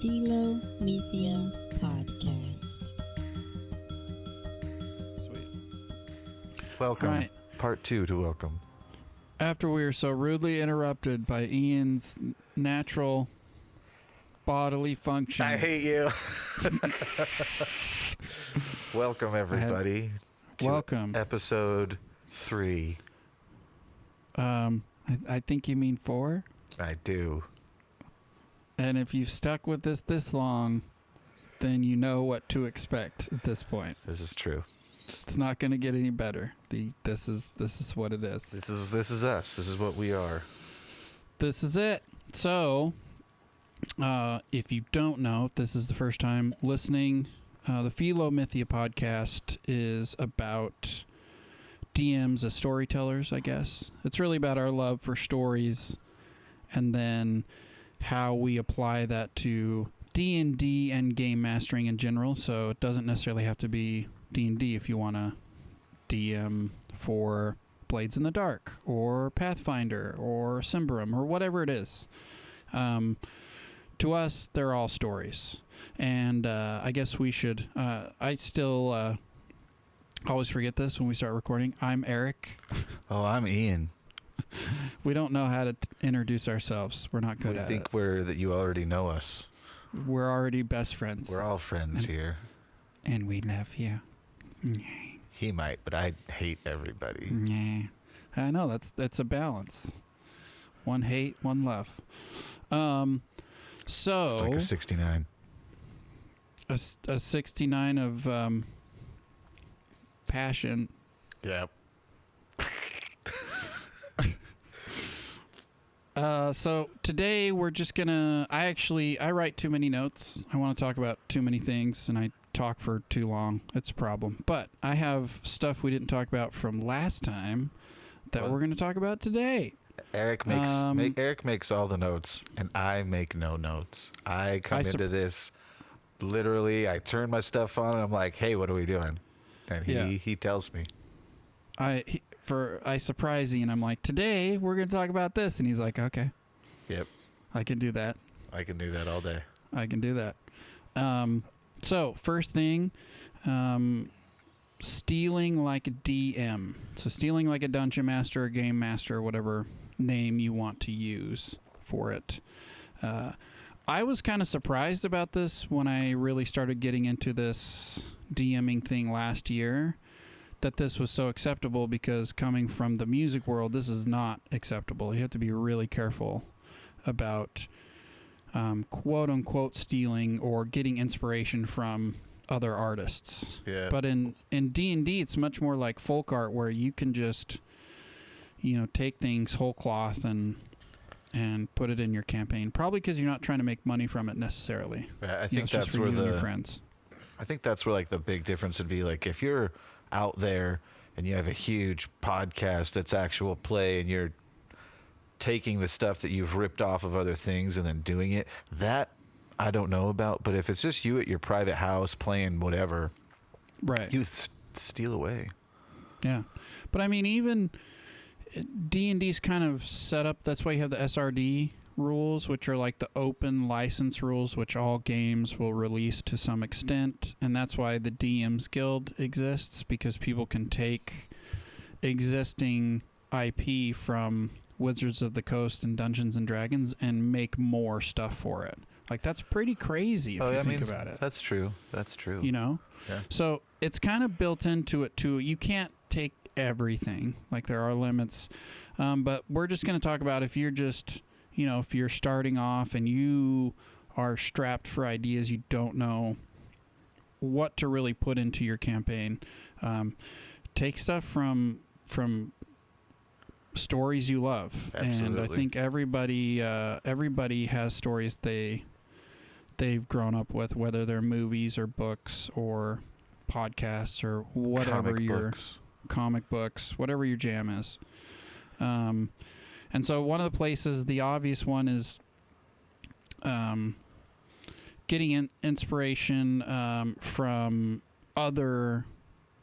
Philomythia podcast. Sweet. Welcome. Right. Part 2 to welcome. After we were so rudely interrupted by Ian's natural bodily functions. I hate you. Welcome, everybody. To Welcome. Episode 3. I think you mean 4. I do. And if you've stuck with this long, then you know what to expect at this point. This is true. It's not going to get any better. This is what it is. This is us. This is what we are. This is it. So, if you don't know, if this is the first time listening, the Philomythia podcast is about DMs as storytellers, I guess. It's really about our love for stories and then how we apply that to D&D and game mastering in general. So it doesn't necessarily have to be D&D if you want to DM for Blades in the Dark or Pathfinder or Symbaroum or whatever it is. To us, they're all stories. And I guess we should... I still always forget this when we start recording. I'm Eric. Oh, I'm Ian. We don't know how to introduce ourselves. We're not good at it. I think that you already know us. We're already best friends. We're all friends here. And we love you. He might, but I hate everybody. Yeah. I know, that's a balance. One hate, one love. So It's like a 69. a 69 of passion. Yep. So today we're just gonna... I write too many notes. I want to talk about too many things, and I talk for too long. It's a problem. But I have stuff we didn't talk about from last time that we're going to talk about today. Eric makes all the notes, and I make no notes. I come into this literally. I turn my stuff on, and I'm like, "Hey, what are we doing?" And he tells me. I surprise Ian. I'm like, today we're going to talk about this, and he's like, okay. Yep. I can do that. I can do that all day. I can do that. So first thing, stealing like a DM. So stealing like a dungeon master, or game master, or whatever name you want to use for it. I was kind of surprised about this when I really started getting into this DMing thing last year, that this was so acceptable, because coming from the music world, this is not acceptable. You have to be really careful about quote unquote stealing or getting inspiration from other artists. Yeah. But in D&D, it's much more like folk art, where you can just, take things whole cloth and put it in your campaign. Probably because you're not trying to make money from it necessarily. Yeah, I think that's where where your friends. I think that's where like the big difference would be. Like if you're out there and you have a huge podcast that's actual play, and you're taking the stuff that you've ripped off of other things and then doing it, that I don't know about. But if it's just you at your private house playing whatever, right, you steal away. Yeah. But I mean, even D&D's kind of set up, that's why you have the SRD rules, which are like the open license rules, which all games will release to some extent. And that's why the DMs Guild exists, because people can take existing IP from Wizards of the Coast and Dungeons and Dragons and make more stuff for it. Like, that's pretty crazy if you think about it. That's true. That's true. Yeah. So it's kind of built into it too. You can't take everything. Like, there are limits. But we're just going to talk about if you're just, if you're starting off and you are strapped for ideas, you don't know what to really put into your campaign. Take stuff from stories you love. Absolutely. And I think everybody has stories they've grown up with, whether they're movies or books or podcasts or whatever comic books, whatever your jam is. And so one of the places, the obvious one is getting inspiration from other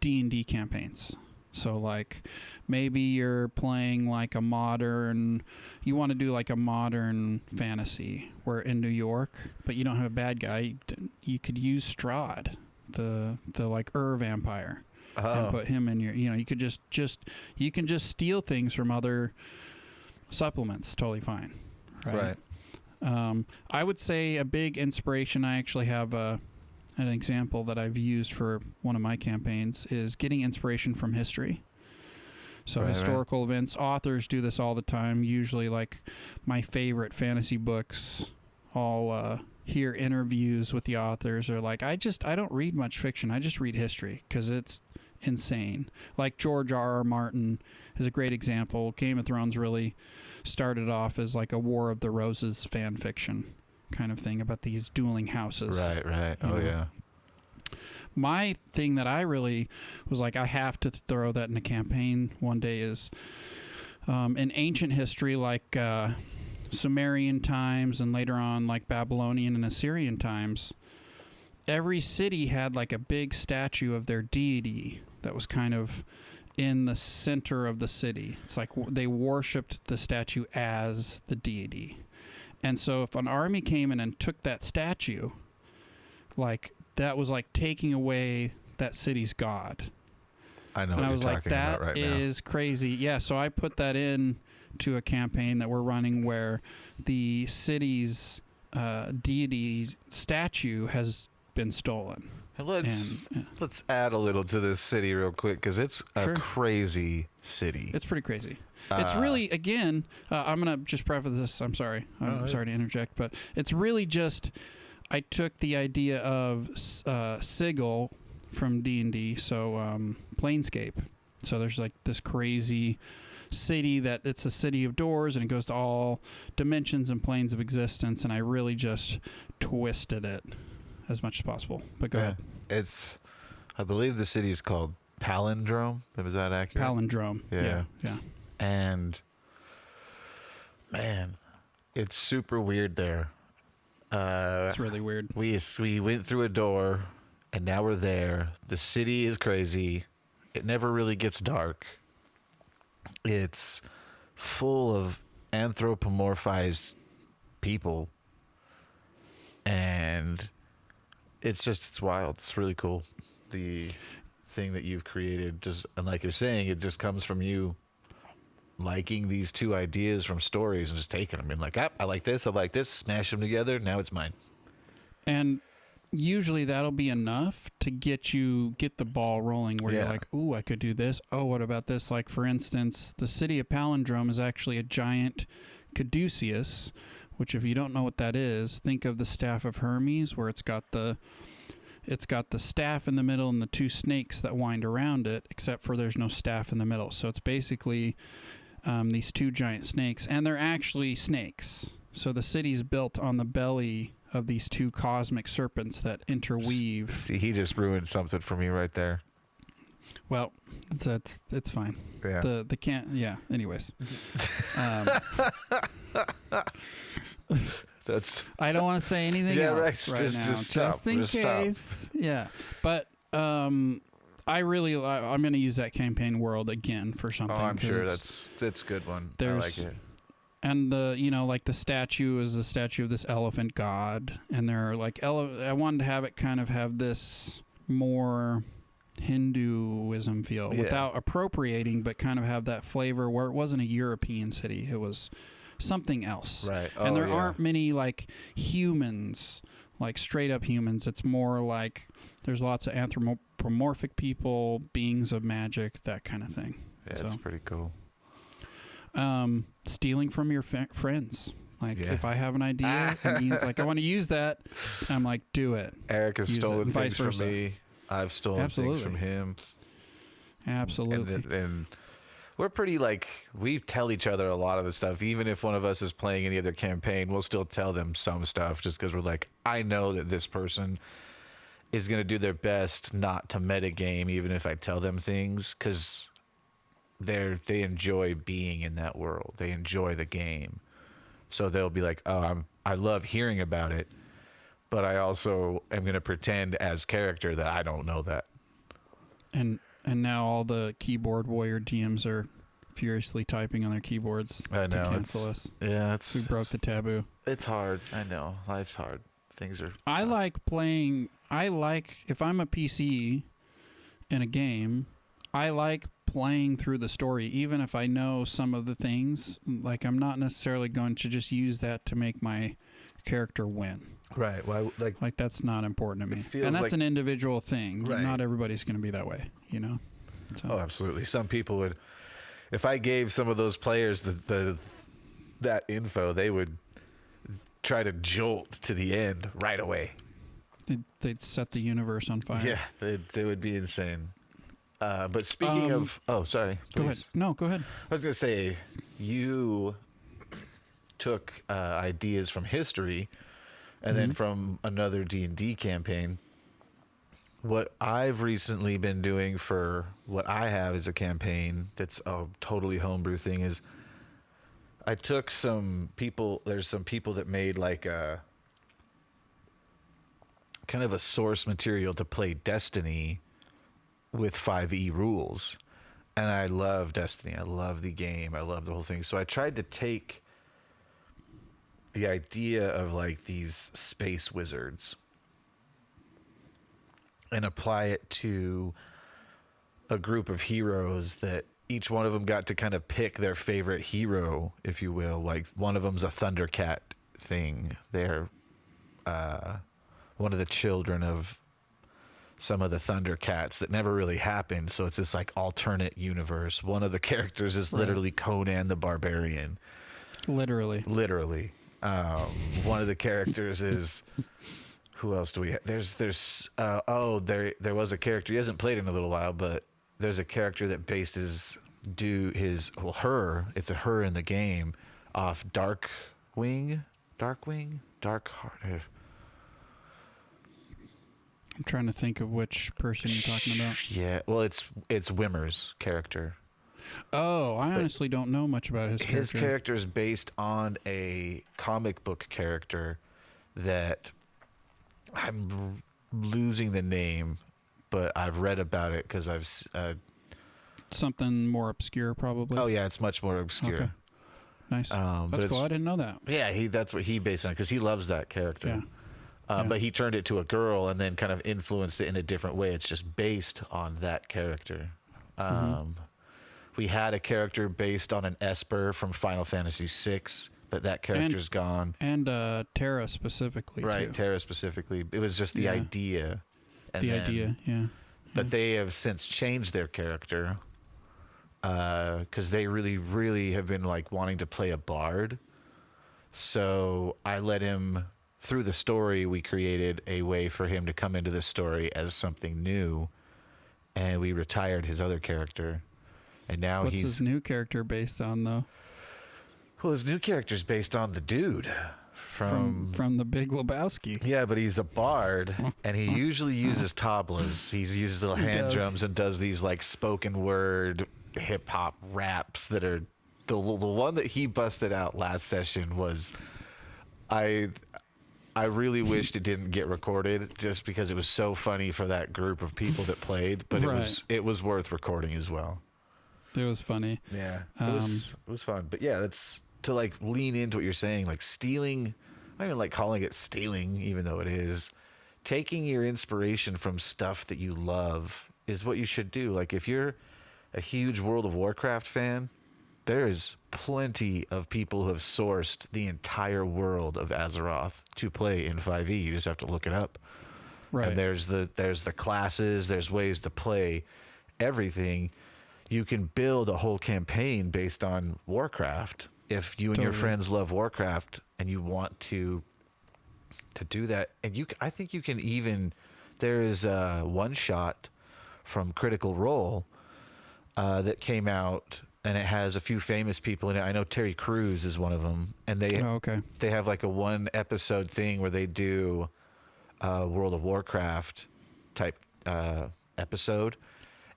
D&D campaigns. So like maybe you're playing like you want to do like a modern fantasy where in New York, but you don't have a bad guy. You could use Strahd, the like vampire, and put him in your, you could you can just steal things from other supplements. Totally fine. Right. I would say a big inspiration, I actually have an example that I've used for one of my campaigns, is getting inspiration from history. So historical events, authors do this all the time. Usually like my favorite fantasy books, I'll hear interviews with the authors, or like, I don't read much fiction. I just read history because it's insane. Like George R.R. Martin is a great example. Game of Thrones really started off as like a War of the Roses fan fiction kind of thing about these dueling houses. Right. Yeah. My thing that I really was like, I have to throw that in a campaign one day is in ancient history, like Sumerian times and later on like Babylonian and Assyrian times, every city had like a big statue of their deity that was kind of in the center of the city. It's like they worshipped the statue as the deity. And so if an army came in and took that statue, like that was like taking away that city's god. I know. And what I was you're like, talking that about right is crazy. Yeah, so I put that in to a campaign that we're running where the city's deity statue has been stolen. And let's add a little to this city real quick, because it's a crazy city. It's pretty crazy. It's really, again, I'm going to just preface this. I'm sorry. I'm sorry to interject, but it's really just, I took the idea of Sigil from D&D, so Planescape. So there's like this crazy city that it's a city of doors, and it goes to all dimensions and planes of existence, and I really just twisted it as much as possible. But go ahead. I believe the city is called Palindrome. Is that accurate? Palindrome. Yeah. And man, it's super weird there. It's really weird. We went through a door, and now we're there. The city is crazy. It never really gets dark. It's full of anthropomorphized people, and it's wild. It's really cool. The thing that you've created, and like you're saying, it just comes from you liking these two ideas from stories and just taking them and like, I like this, smash them together, now it's mine. And usually that'll be enough to get the ball rolling where you're like, ooh, I could do this. Oh, what about this? Like, for instance, the city of Palindrome is actually a giant caduceus, which if you don't know what that is, think of the staff of Hermes, where it's got the staff in the middle and the two snakes that wind around it, except for there's no staff in the middle. So it's basically these two giant snakes, and they're actually snakes. So the city's built on the belly of these two cosmic serpents that interweave. See, he just ruined something for me right there. Well, it's fine. Yeah. The can't. Yeah. Anyways. I don't want to say anything else right now, just in case. Stop. Yeah, but I'm going to use that campaign world again for something. Oh, I'm sure it's a good one. I like it. And the statue is the statue of this elephant god, and they're like I wanted to have it kind of have this more Hinduism feel without appropriating, but kind of have that flavor where it wasn't a European city, it was something else. Right. And there aren't many like humans, like straight up humans. It's more like there's lots of anthropomorphic people, beings of magic, that kind of thing. Yeah, it's pretty cool. Stealing from your friends. Like, if I have an idea and Ian's like, I want to use that, I'm like, do it. Eric has stolen things from me. I've stolen things from him. Absolutely. And we're pretty we tell each other a lot of the stuff. Even if one of us is playing any other campaign, we'll still tell them some stuff just because we're like, I know that this person is going to do their best not to metagame, even if I tell them things, because they enjoy being in that world. They enjoy the game. So they'll be like, oh, I love hearing about it, but I also am going to pretend as character that I don't know that. And And now all the keyboard warrior DMs are furiously typing on their keyboards I know, to cancel us. Yeah, We broke the taboo. It's hard. I know. Life's hard. Things are. I like playing. If I'm a PC in a game, I like playing through the story, even if I know some of the things. Like, I'm not necessarily going to just use that to make my character win. Right. Well, Like that's not important to me. feels And that's like- an individual thing. Right. Not everybody's going to be that way, you know? So, Oh, absolutely. Some people would, if I gave some of those players that info, they would try to jolt to the end right away. they'd set the universe on fire. Yeah, they would be insane. But speaking of, sorry. Go please. ahead. No, go ahead. I was going to say, you took ideas from history and then from another D&D campaign. What I've recently been doing for what I have as a campaign that's a totally homebrew thing is I took some people, there's some people that made like a kind of a source material to play Destiny with 5e rules. And I love Destiny. I love the game. I love the whole thing. So I tried to take the idea of like these space wizards and apply it to a group of heroes that each one of them got to kind of pick their favorite hero, if you will. Like one of them's a Thundercat thing. They're one of the children of some of the Thundercats that never really happened. So it's this like alternate universe. One of the characters is literally Conan the Barbarian. Literally. One of the characters is who else do we have? There was a character he hasn't played in a little while, but there's a character that based it's a her in the game off Darkheart. I'm trying to think of which person you're talking about. Yeah, well, it's Wimmer's character. Oh, I honestly don't know much about his character. His character is based on a comic book character that I'm losing the name, but I've read about it because I've. Something more obscure, probably. Oh yeah, it's much more obscure. Okay. Nice. That's cool. I didn't know that. Yeah, that's what he based on because he loves that character. Yeah. But he turned it to a girl and then kind of influenced it in a different way. It's just based on that character. We had a character based on an Esper from Final Fantasy VI, but that character's gone. And Terra specifically, right, too. Terra specifically. It was just the idea. Yeah. But they have since changed their character because they really, really have been like wanting to play a bard. So I let him... Through the story, we created a way for him to come into the story as something new, and we retired his other character, and now What's his new character based on, though? Well, his new character's based on the dude from the Big Lebowski. Yeah, but he's a bard, and he usually uses tablas. He uses little hand drums and does these like spoken word hip hop raps that are the one that he busted out last session was I really wished it didn't get recorded just because it was so funny for that group of people that played, but it was worth recording as well. It was funny. Yeah. It was fun. But yeah, that's to like lean into what you're saying, like stealing, I don't even like calling it stealing, even though it is. Taking your inspiration from stuff that you love is what you should do. Like if you're a huge World of Warcraft fan, there is plenty of people who have sourced the entire world of Azeroth to play in 5e. You just have to look it up. Right. And there's the classes, there's ways to play everything. You can build a whole campaign based on Warcraft. If you and your friends love Warcraft and you want to do that, and I think you can even, there is a one shot from Critical Role that came out, and it has a few famous people in it. I know Terry Crews is one of them, and they have like a one episode thing where they do World of Warcraft type episode.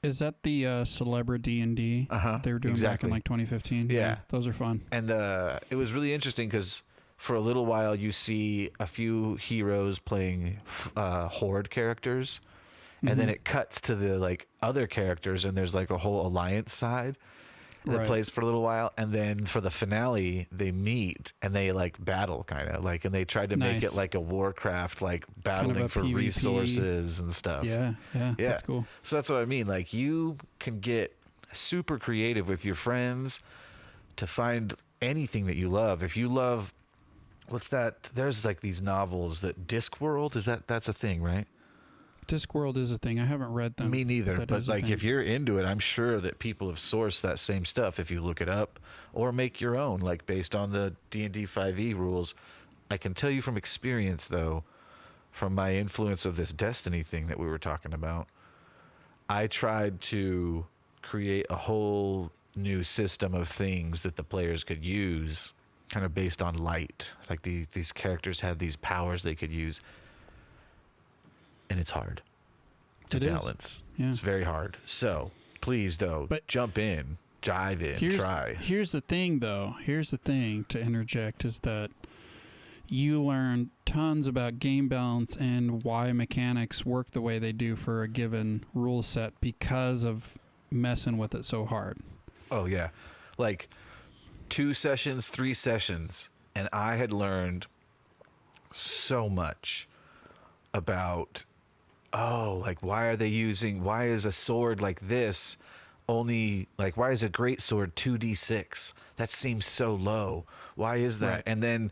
Is that the Celebrity D&D they were doing back in like 2015? Yeah. Those are fun. And it was really interesting because for a little while you see a few heroes playing horde characters, and then it cuts to the like other characters, and there's like a whole alliance side that plays for a little while, and then for the finale they meet and they like battle kind of like, and they tried to make it like a Warcraft, like battling kind of for PvP. resources and stuff. Yeah, that's cool. So that's what I mean, like you can get super creative with your friends to find anything that you love. If you love, what's that, there's like these novels that Discworld, that's a thing, right? Discworld is a thing. I haven't read them. Me neither. But like if you're into it, I'm sure that people have sourced that same stuff if you look it up or make your own, like based on the D&D 5e rules. I can tell you from experience, though, from my influence of this Destiny thing that we were talking about, I tried to create a whole new system of things that the players could use kind of based on light. Like these characters have these powers they could use. And it's hard to balance. Yeah. It's very hard. So please, though, jump in, dive in, try. Here's the thing, though. Here's the thing to interject is that you learn tons about game balance and why mechanics work the way they do for a given rule set because of messing with it so hard. Oh, yeah. Like 2 sessions, 3 sessions, and I had learned so much about, like why is a sword like this only, like why is a great sword 2d6? That seems so low. Why is that? Right. And then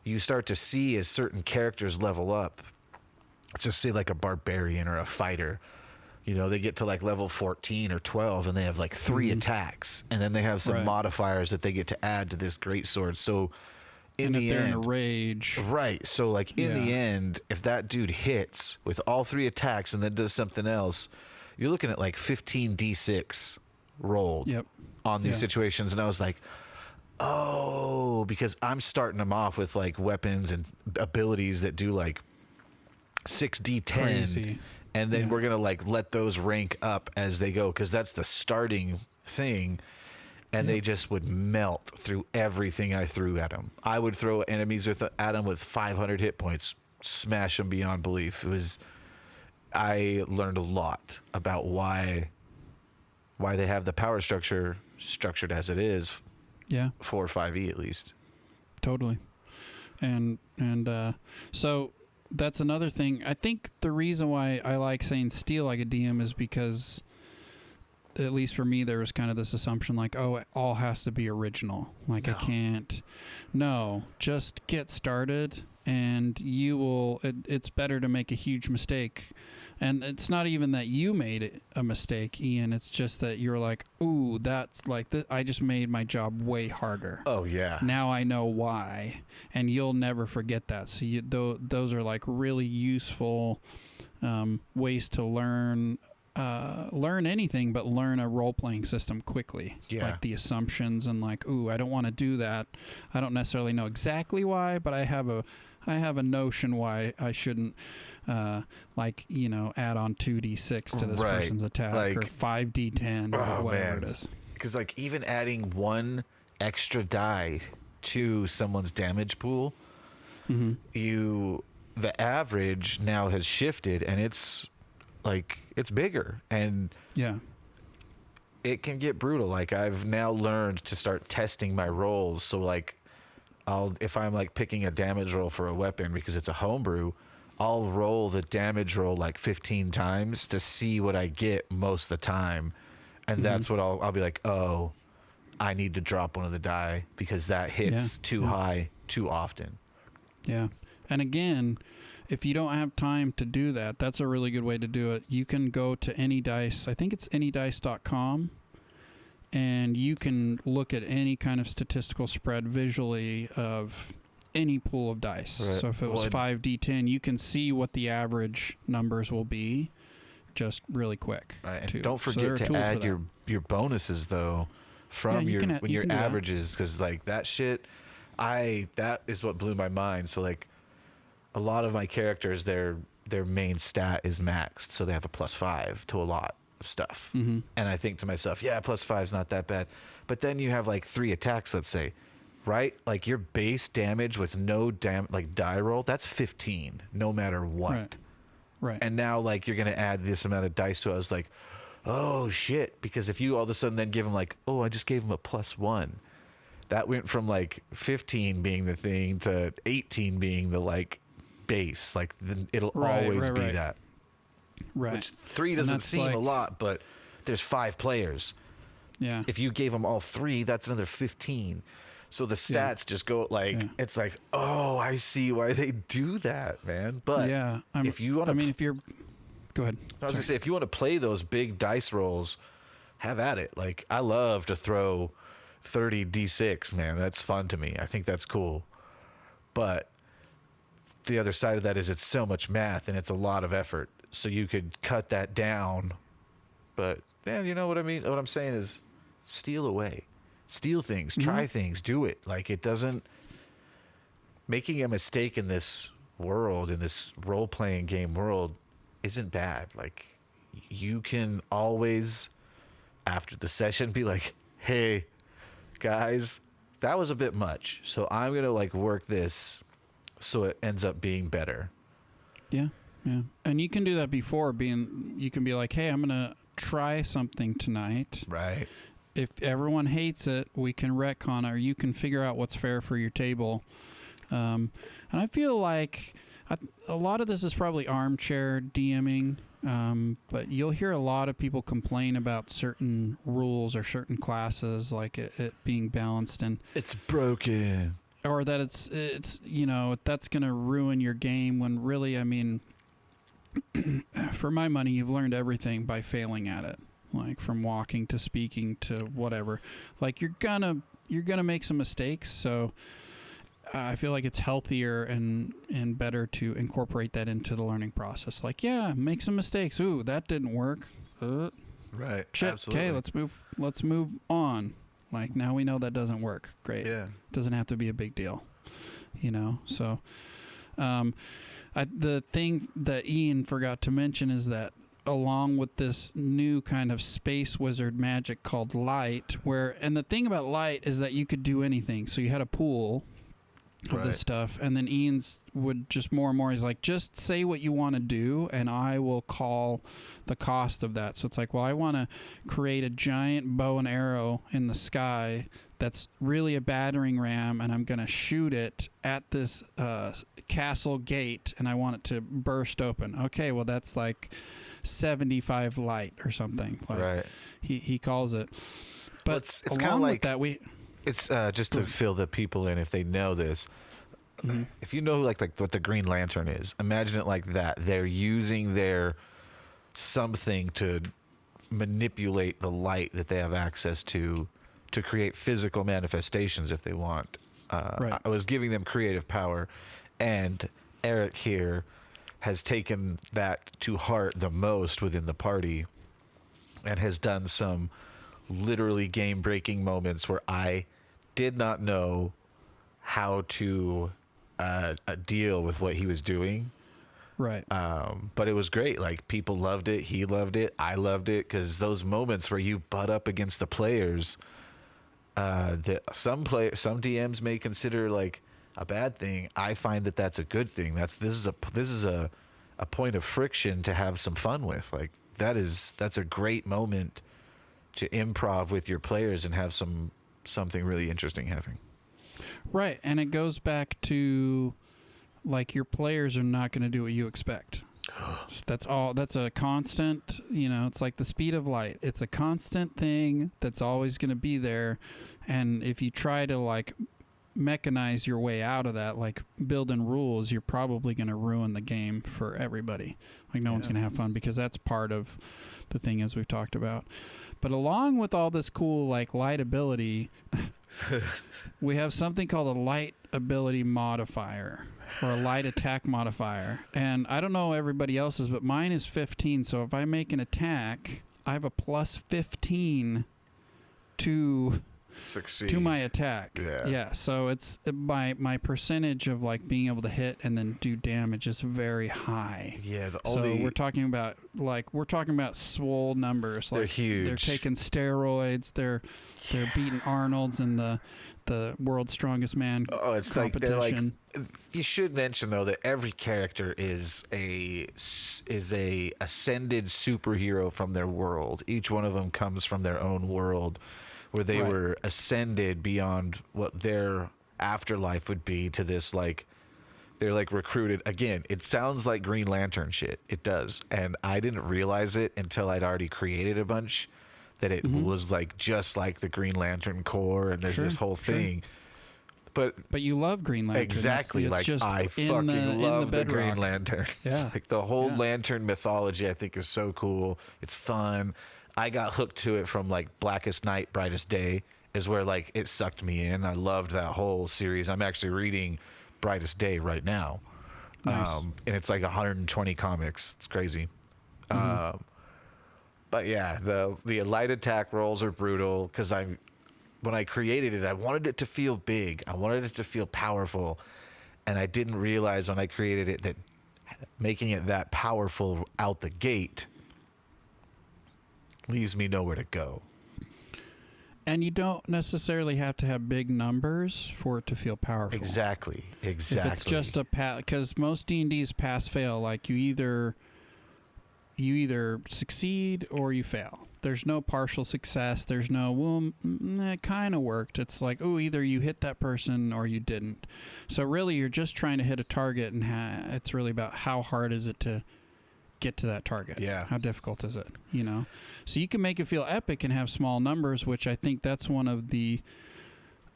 you start to see as certain characters level up, let's just say like a barbarian or a fighter, they get to like level 14 or 12 and they have like 3 attacks, and then they have some modifiers that they get to add to this great sword. So in the end, in a rage. Right. So like in the end, if that dude hits with all 3 attacks and then does something else, you're looking at like 15 d6 rolled on these situations. And I was like, because I'm starting them off with like weapons and abilities that do like 6d10. Crazy. And then we're going to like let those rank up as they go, because that's the starting thing. And they just would melt through everything I threw at them. I would throw enemies at them with 500 hit points, smash them beyond belief. I learned a lot about why they have the power structure structured as it is. Yeah. 4 or 5e at least. Totally. And so that's another thing. I think the reason why I like saying steal like a DM is because, at least for me, there was kind of this assumption like, it all has to be original. Like, I can't. No, just get started and you will. It's better to make a huge mistake. And it's not even that you made a mistake, Ian. It's just that you're like, ooh, that's like, I just made my job way harder. Oh, yeah. Now I know why. And you'll never forget that. So those are like really useful ways to learn anything, but learn a role-playing system quickly. Yeah. Like the assumptions and like, ooh, I don't want to do that. I don't necessarily know exactly why, but I have a notion why I shouldn't, add on 2d6 to this person's attack, like, or 5d10 or whatever it is. Because like even adding 1 extra die to someone's damage pool, the average now has shifted, and it's bigger, and it can get brutal. Like I've now learned to start testing my rolls. So like if I'm like picking a damage roll for a weapon because it's a homebrew, I'll roll the damage roll like 15 times to see what I get most of the time. And that's what I'll be like, oh, I need to drop one of the die because that hits too high too often. Yeah. And again, if you don't have time to do that, that's a really good way to do it. You can go to Any Dice. I think it's anydice.com. And you can look at any kind of statistical spread visually of any pool of dice. Right. So if it was 5d10, you can see what the average numbers will be just really quick. Right. And don't forget to add your bonuses, though, from your averages, because like that shit, that is what blew my mind. So like a lot of my characters, their main stat is maxed, so they have a +5 to a lot of stuff. And I think to myself, +5 is not that bad. But then you have like 3 attacks, let's say, right? Like your base damage with no die roll, that's 15 no matter what. Right. And now, like, you're going to add this amount of dice to it. I was like, oh, shit. Because if you all of a sudden then give him, like, oh, I just gave him a +1. That went from, like, 15 being the thing to 18 being the, like, base. Like, it'll always be that. Right. Which 3 doesn't seem a lot, but there's 5 players. Yeah. If you gave them all 3, that's another 15. So the stats just go like, it's like, oh, I see why they do that, man. But if you want to, if you're, go ahead. I was gonna say, if you want to play those big dice rolls, have at it. Like, I love to throw 30 D6, man. That's fun to me. I think that's cool. But the other side of that is it's so much math and it's a lot of effort. So you could cut that down. But yeah, you know what I mean? What I'm saying is steal away. Steal things, try things, do it. Like, it doesn't, making a mistake in this world, in this role-playing game world, isn't bad. Like, you can always, after the session, be like, hey, guys, that was a bit much. So I'm going to, like, work this so it ends up being better. Yeah, yeah. And you can do that before you can be like, hey, I'm going to try something tonight. Right. If everyone hates it, we can retcon it, or you can figure out what's fair for your table. And I feel like a lot of this is probably armchair DMing, but you'll hear a lot of people complain about certain rules or certain classes, like it being balanced, and it's broken, or that it's that's going to ruin your game. When really, I mean, for my money, you've learned everything by failing at it. Like, from walking to speaking to whatever, like, you're gonna make some mistakes. So I feel like it's healthier and better to incorporate that into the learning process. Like, yeah, make some mistakes. Ooh, that didn't work. Right. Shit. Absolutely. Okay, let's move on. Like, now we know that doesn't work. Great. Yeah. Doesn't have to be a big deal. So the thing that Ian forgot to mention is that, along with this new kind of space wizard magic called light, and the thing about light is that you could do anything. So you had a pool of this stuff, and then Ian's would just more and more, he's like, just say what you want to do and I will call the cost of that. So it's like, well, I want to create a giant bow and arrow in the sky that's really a battering ram, and I'm going to shoot it at this castle gate, and I want it to burst open. Okay, well, that's like 75 light or something. Like, right. He calls it. But well, it's kind of like that, it's just to fill the people in if they know this. Mm-hmm. If you know like what the Green Lantern is, imagine it like that. They're using their something to manipulate the light that they have access to create physical manifestations if they want. Right. I was giving them creative power, and Eric here has taken that to heart the most within the party and has done some literally game-breaking moments where I did not know how to deal with what he was doing. Right. But it was great. Like, people loved it. He loved it. I loved it, because those moments where you butt up against the players that some DMs may consider like a bad thing, I find that that's a good thing. This is a point of friction to have some fun with. Like, that's a great moment to improv with your players and have something really interesting happening. Right, and it goes back to, like, your players are not going to do what you expect. That's a constant, it's like the speed of light. It's a constant thing that's always going to be there. And if you try to, like, mechanize your way out of that, like building rules, you're probably going to ruin the game for everybody. Like, no one's going to have fun, because that's part of the thing, as we've talked about. But along with all this cool, like, light ability, we have something called a light ability modifier, or a light attack modifier. And I don't know everybody else's, but mine is 15. So if I make an attack, I have a plus 15 to succeed to my attack. Yeah. So it's my percentage of like being able to hit and then do damage is very high. Yeah, So we're talking about swole numbers. Like they're huge. They're taking steroids. They're beating Arnold's in the world's strongest man it's competition. like they're like. You should mention though that every character is a ascended superhero from their world. Each one of them comes from their own world, where they were ascended beyond what their afterlife would be to this, like, they're like recruited. Again, it sounds like Green Lantern shit. It does. And I didn't realize it until I'd already created a bunch, that it was like just like the Green Lantern Corps, and there's this whole thing. But you love Green Lantern. Exactly. It's like, just I fucking love the Green Lantern. Yeah. Like the whole Lantern mythology, I think, is so cool. It's fun. I got hooked to it from like Blackest Night, Brightest Day is where like it sucked me in. I loved that whole series. I'm actually reading Brightest Day right now. Nice. And it's like 120 comics. It's crazy. But yeah, the light attack rolls are brutal because when I created it, I wanted it to feel big. I wanted it to feel powerful. And I didn't realize when I created it that making it that powerful out the gate leaves me nowhere to go. And you don't necessarily have to have big numbers for it to feel powerful. Exactly. If it's just because most D&D's pass fail, like you either succeed or you fail. There's no partial success. There's no, it kind of worked. It's like, either you hit that person or you didn't. So really, you're just trying to hit a target, and it's really about how hard is it to get to that target. Yeah. How difficult is it? So you can make it feel epic and have small numbers, which I think that's one of the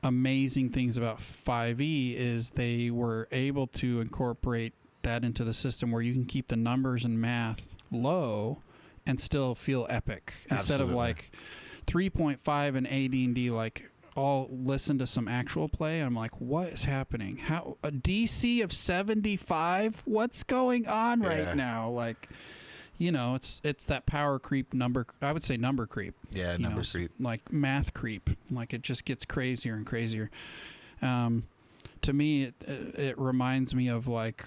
amazing things about 5e is they were able to incorporate that into the system where you can keep the numbers and math low and still feel epic. Instead of like 3.5 and AD&D, like all listen to some actual play. I'm like, what is happening? How a DC of 75? What's going on right now? Like, it's that power creep number. I would say number creep. Yeah, number creep. Like math creep. Like it just gets crazier and crazier. To me, it reminds me of like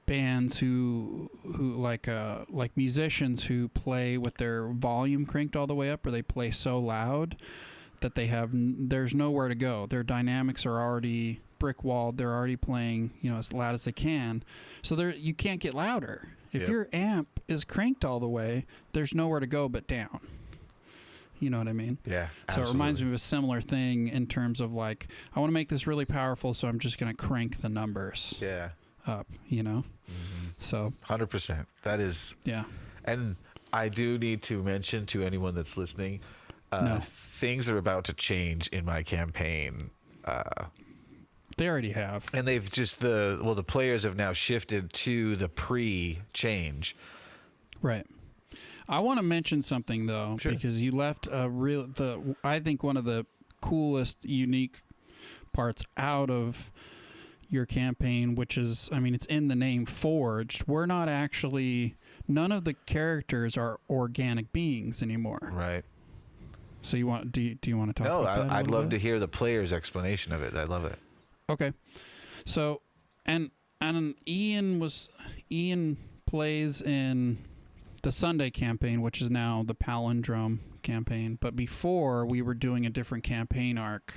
bands who like musicians who play with their volume cranked all the way up, or they play so loud that there's nowhere to go. Their dynamics are already brick walled. They're already playing as loud as they can, so you can't get louder. If your amp is cranked all the way, there's nowhere to go but down. You know what I mean? Yeah, absolutely. So it reminds me of a similar thing in terms of like, I want to make this really powerful, so I'm just going to crank the numbers up, So 100%. That is. Yeah. And I do need to mention to anyone that's listening, things are about to change in my campaign. They already have. And they've just the players have now shifted to the pre-change. Right. I want to mention something though, Sure. because you left I think one of the coolest, unique parts out of your campaign, which is, it's in the name Forged. We're not actually, none of the characters are organic beings anymore. Right. So do you want to talk about that? I'd love to hear the player's explanation of it. I love it. Okay. So, and Ian plays in the Sunday campaign, which is now the Palindrome campaign. But before, we were doing a different campaign arc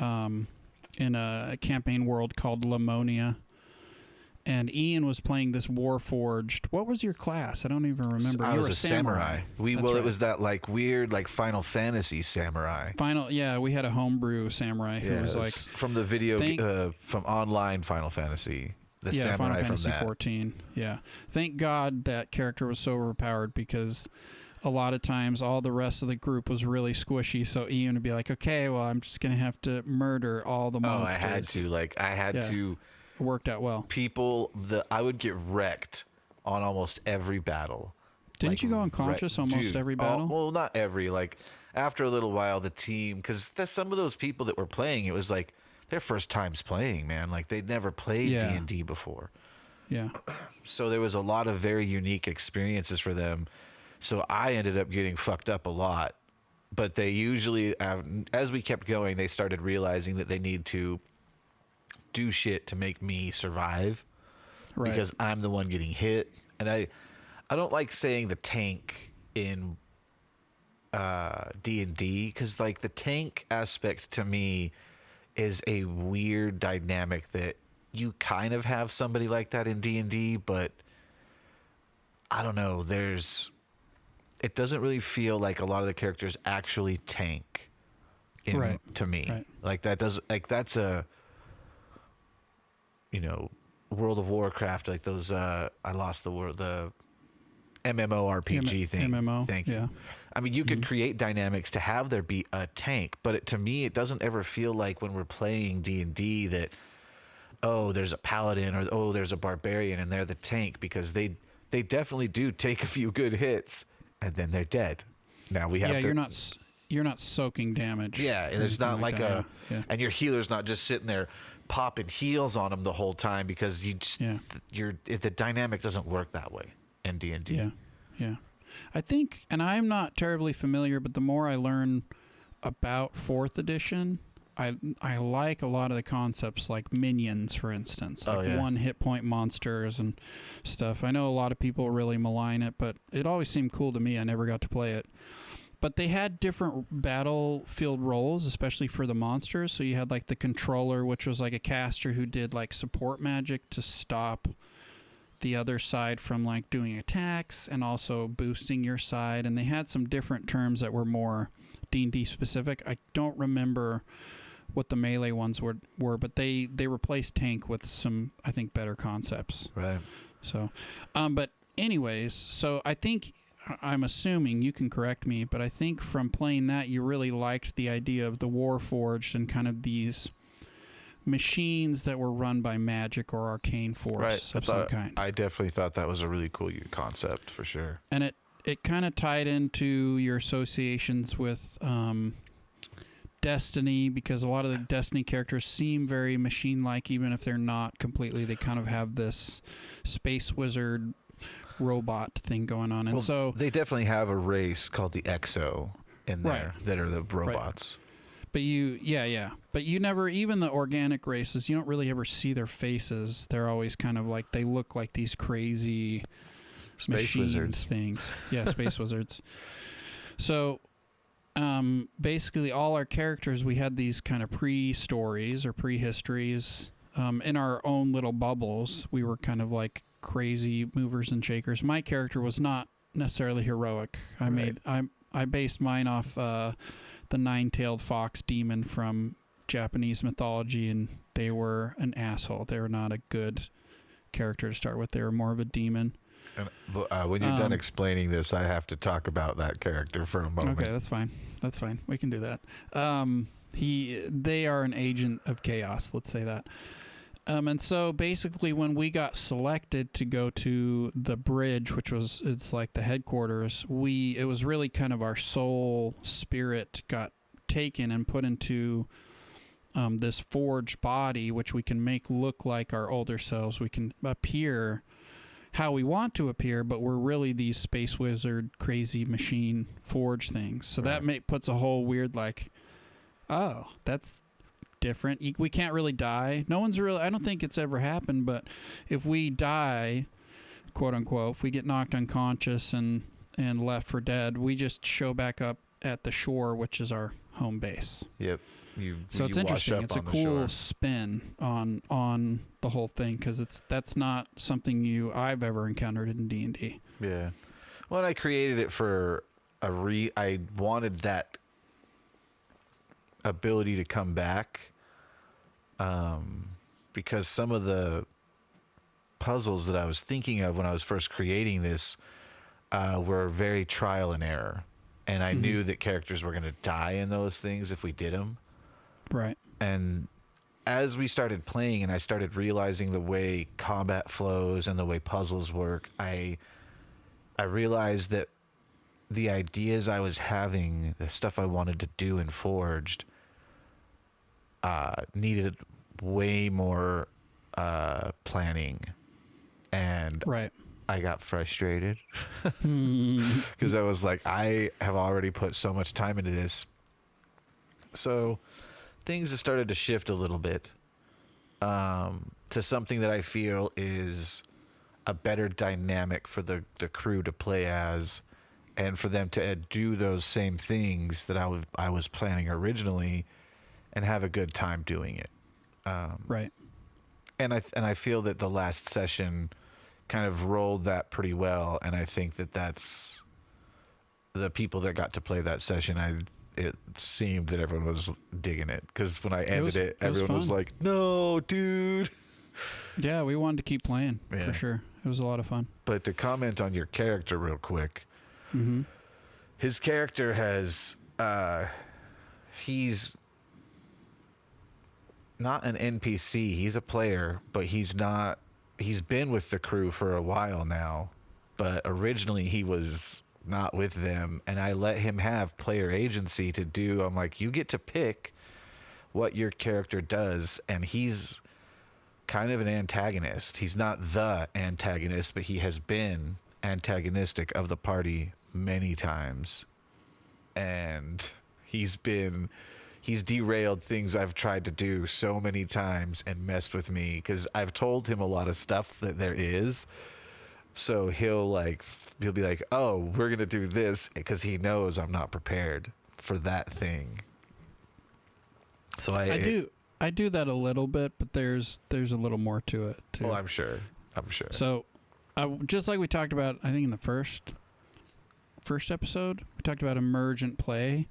in a campaign world called Lamonia. And Ian was playing this warforged. What was your class? I don't even remember. I was a samurai. Right. It was that like weird like Final Fantasy samurai. We had a homebrew samurai who was like from the video from online Final Fantasy. The samurai Final from Fantasy that. 14. Yeah. Thank God that character was so overpowered, because a lot of times all the rest of the group was really squishy, so Ian would be like, okay, well, I'm just going to have to murder all the monsters. I had to. It worked out well. I would get wrecked on almost every battle. Didn't you go unconscious almost every battle? Well, not every. Like, after a little while, the team, because some of those people that were playing, it was like their first times playing, man. Like, they'd never played D&D before. Yeah. So there was a lot of very unique experiences for them. So I ended up getting fucked up a lot but they usually, as we kept going, they started realizing that they need to do shit to make me survive, Right. because I'm the one getting hit. And I don't like saying the tank in D&D, because like the tank aspect to me is a weird dynamic that you kind of have somebody like that in D&D, but I don't know, it doesn't really feel like a lot of the characters actually tank to me. Right. Like that does, like that's a, World of Warcraft, like those I lost the word, the MMORPG thing. MMO. Thank you. Yeah. I mean, you could create dynamics to have there be a tank, but to me, it doesn't ever feel like when we're playing D&D that, oh, there's a paladin or, oh, there's a barbarian and they're the tank, because they definitely do take a few good hits and then they're dead. Now we have to. You're not soaking damage. Yeah, and there's not like that. and your healer's not just sitting there popping heals on them the whole time, because the dynamic doesn't work that way in D&D. Yeah. I think, and I'm not terribly familiar, but the more I learn about 4th edition, I like a lot of the concepts, like minions, for instance, like 1 hit point monsters and stuff. I know a lot of people really malign it, but it always seemed cool to me. I never got to play it. But they had different battlefield roles, especially for the monsters. So you had like the controller, which was like a caster who did like support magic to stop the other side from like doing attacks and also boosting your side. And they had some different terms that were more D&D specific. I don't remember what the melee ones were, but they replaced tank with some, I think, better concepts. Right. So, but anyways, so I think, I'm assuming, you can correct me, but I think from playing that, you really liked the idea of the warforged and kind of these machines that were run by magic or arcane force of some kind. I definitely thought that was a really cool concept, for sure. And it kind of tied into your associations with Destiny, because a lot of the Destiny characters seem very machine-like, even if they're not completely. They kind of have this space wizard robot thing going on, and so they definitely have a race called the Exo in there that are the robots. Right. But you never, even the organic races, you don't really ever see their faces. They're always kind of like, they look like these crazy space wizards things. Yeah, space wizards. So basically all our characters, we had these kind of pre-stories or pre-histories in our own little bubbles. We were kind of like crazy movers and shakers. My character was not necessarily heroic. I based mine off the 9-tailed fox demon from Japanese mythology, and they were an asshole. They were not a good character to start with. They were more of a demon. And, when you're done explaining this, I have to talk about that character for a moment. Okay, that's fine. We can do that. They are an agent of chaos, let's say that. And so basically when we got selected to go to the bridge, it's like the headquarters, it was really kind of our soul spirit got taken and put into this forged body, which we can make look like our older selves. We can appear how we want to appear, but we're really these space wizard, crazy machine forged things. So that puts a whole weird like, oh, that's different. We can't really die. No one's really, I don't think it's ever happened, but if we die, quote unquote, if we get knocked unconscious and left for dead, we just show back up at the shore, which is our home base. Yep. So it's interesting. It's a cool spin on the whole thing, because that's not something I've ever encountered in D&D. Yeah. Well, I created it for I wanted that ability to come back, because some of the puzzles that I was thinking of when I was first creating this were very trial and error, and I knew that characters were going to die in those things if we did them. Right. And as we started playing and I started realizing the way combat flows and the way puzzles work, I realized that the ideas I was having, the stuff I wanted to do in Forged, needed way more planning and I got frustrated because I was like, I have already put so much time into this. So things have started to shift a little bit to something that I feel is a better dynamic for the crew to play as, and for them to do those same things that I was planning originally and have a good time doing it. Right. And I feel that the last session kind of rolled that pretty well, and I think that that's the people that got to play that session. It seemed that everyone was digging it, because when I ended it everyone was like, "No, dude." Yeah, we wanted to keep playing Yeah. for sure. It was a lot of fun. But to comment on your character real quick, his character has he's not an NPC. He's a player, but he's been with the crew for a while now, but originally he was not with them, and I let him have player agency to do. I'm like, you get to pick what your character does, and he's kind of an antagonist. He's not the antagonist, but he has been antagonistic of the party many times, and he's derailed things I've tried to do so many times and messed with me, because I've told him a lot of stuff that there is. So he'll be like, "Oh, we're gonna do this," because he knows I'm not prepared for that thing. So I do that a little bit, but there's a little more to it too. Oh, I'm sure. So, just like we talked about, I think in the first episode, we talked about emergent play.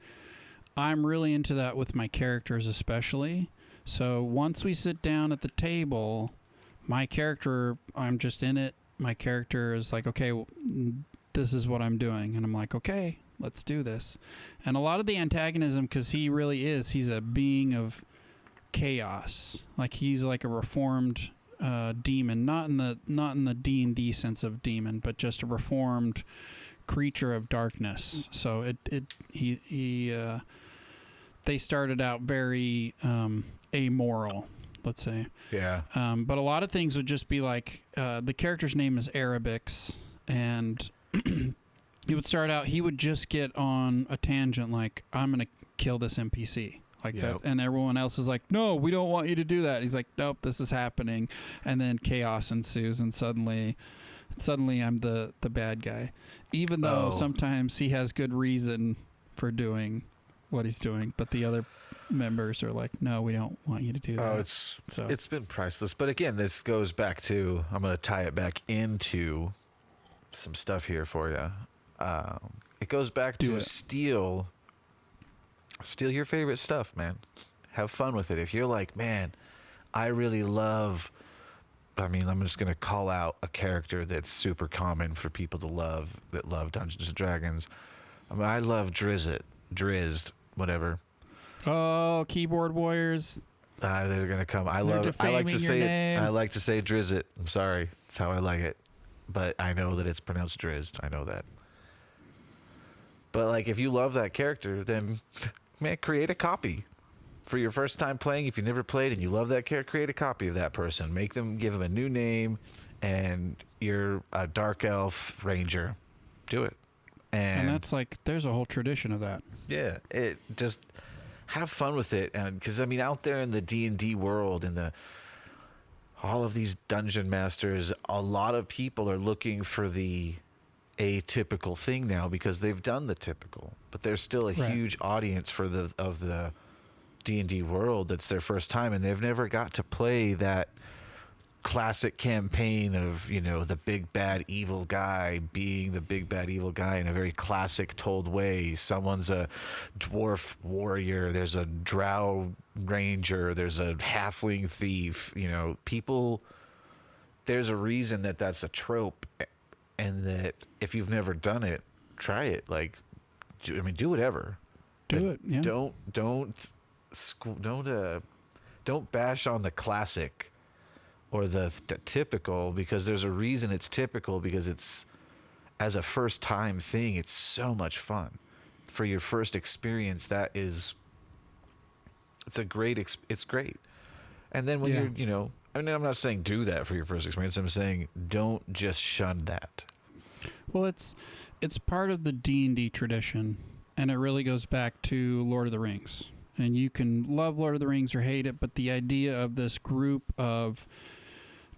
I'm really into that with my characters, especially. So once we sit down at the table, my character, I'm just in it. My character is like, okay, this is what I'm doing. And I'm like, okay, let's do this. And a lot of the antagonism, because he's a being of chaos. Like, he's like a reformed demon, not in the D&D sense of demon, but just a reformed creature of darkness. So they started out very amoral, let's say. Yeah. But a lot of things would just be like, the character's name is Erebyx, and he would start out, he would just get on a tangent like, I'm going to kill this NPC. Like that, and everyone else is like, "No, we don't want you to do that." He's like, "Nope, this is happening," and then chaos ensues, and suddenly I'm the bad guy, even though sometimes he has good reason for doing what he's doing, but the other members are like, "No, we don't want you to do that." It's been priceless. But again, this goes back to, I'm going to tie it back into some stuff here for you. It goes back to steal your favorite stuff, man. Have fun with it. If you're like, man, I really love, I'm just going to call out a character that's super common for people to love that love Dungeons and Dragons. I love Drizzed, whatever. Oh, keyboard warriors. They're going to come. I like to say Drizzit. I'm sorry. That's how I like it. But I know that it's pronounced Drizzed. I know that. But like, if you love that character, then man, create a copy for your first time playing. If you never played and you love that character, create a copy of that person. Give them a new name, and you're a dark elf ranger. Do it. And that's like, there's a whole tradition of that. Yeah, it just have fun with it, and because out there in the D&D world, in all of these dungeon masters, a lot of people are looking for the atypical thing now, because they've done the typical, but there's still a huge audience for the D&D world that's their first time, and they've never got to play that classic campaign of, the big bad evil guy being the big bad evil guy in a very classic told way. Someone's a dwarf warrior, there's a drow ranger, there's a halfling thief. People, there's a reason that's a trope. And that if you've never done it, try it. Like, do whatever. Do it. Yeah. Don't bash on the classic or the typical, because there's a reason it's typical, because it's, as a first time thing, it's so much fun. For your first experience, it's great. And then when you're, I mean, I'm not saying do that for your first experience. I'm saying don't just shun that. Well, it's part of the D&D tradition, and it really goes back to Lord of the Rings. And you can love Lord of the Rings or hate it, but the idea of this group of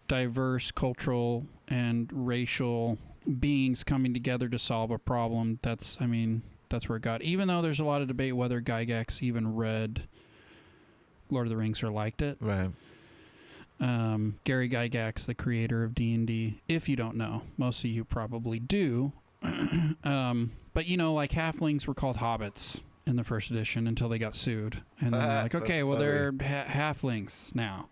diverse cultural and racial beings coming together to solve a problem, that's where it got. Even though there's a lot of debate whether Gygax even read Lord of the Rings or liked it. Right. Gary Gygax, the creator of D&D, if you don't know, most of you probably do. But like halflings were called hobbits in the first edition until they got sued, and then they're like, okay, well they're halflings now.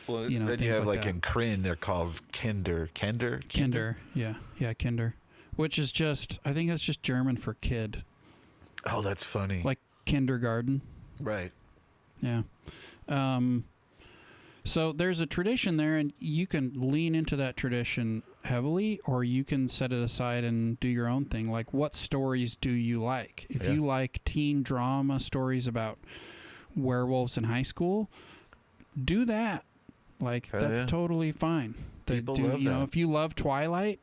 Well, then you have like in Kryn, they're called Kinder, yeah, Kinder, which is just, I think that's just German for kid. Oh, that's funny. Like kindergarten. Right. Yeah. So there's a tradition there, and you can lean into that tradition heavily, or you can set it aside and do your own thing. Like, what stories do you like? If you like teen drama stories about werewolves in high school, do that. Like, that's totally fine. People love that. If you love Twilight,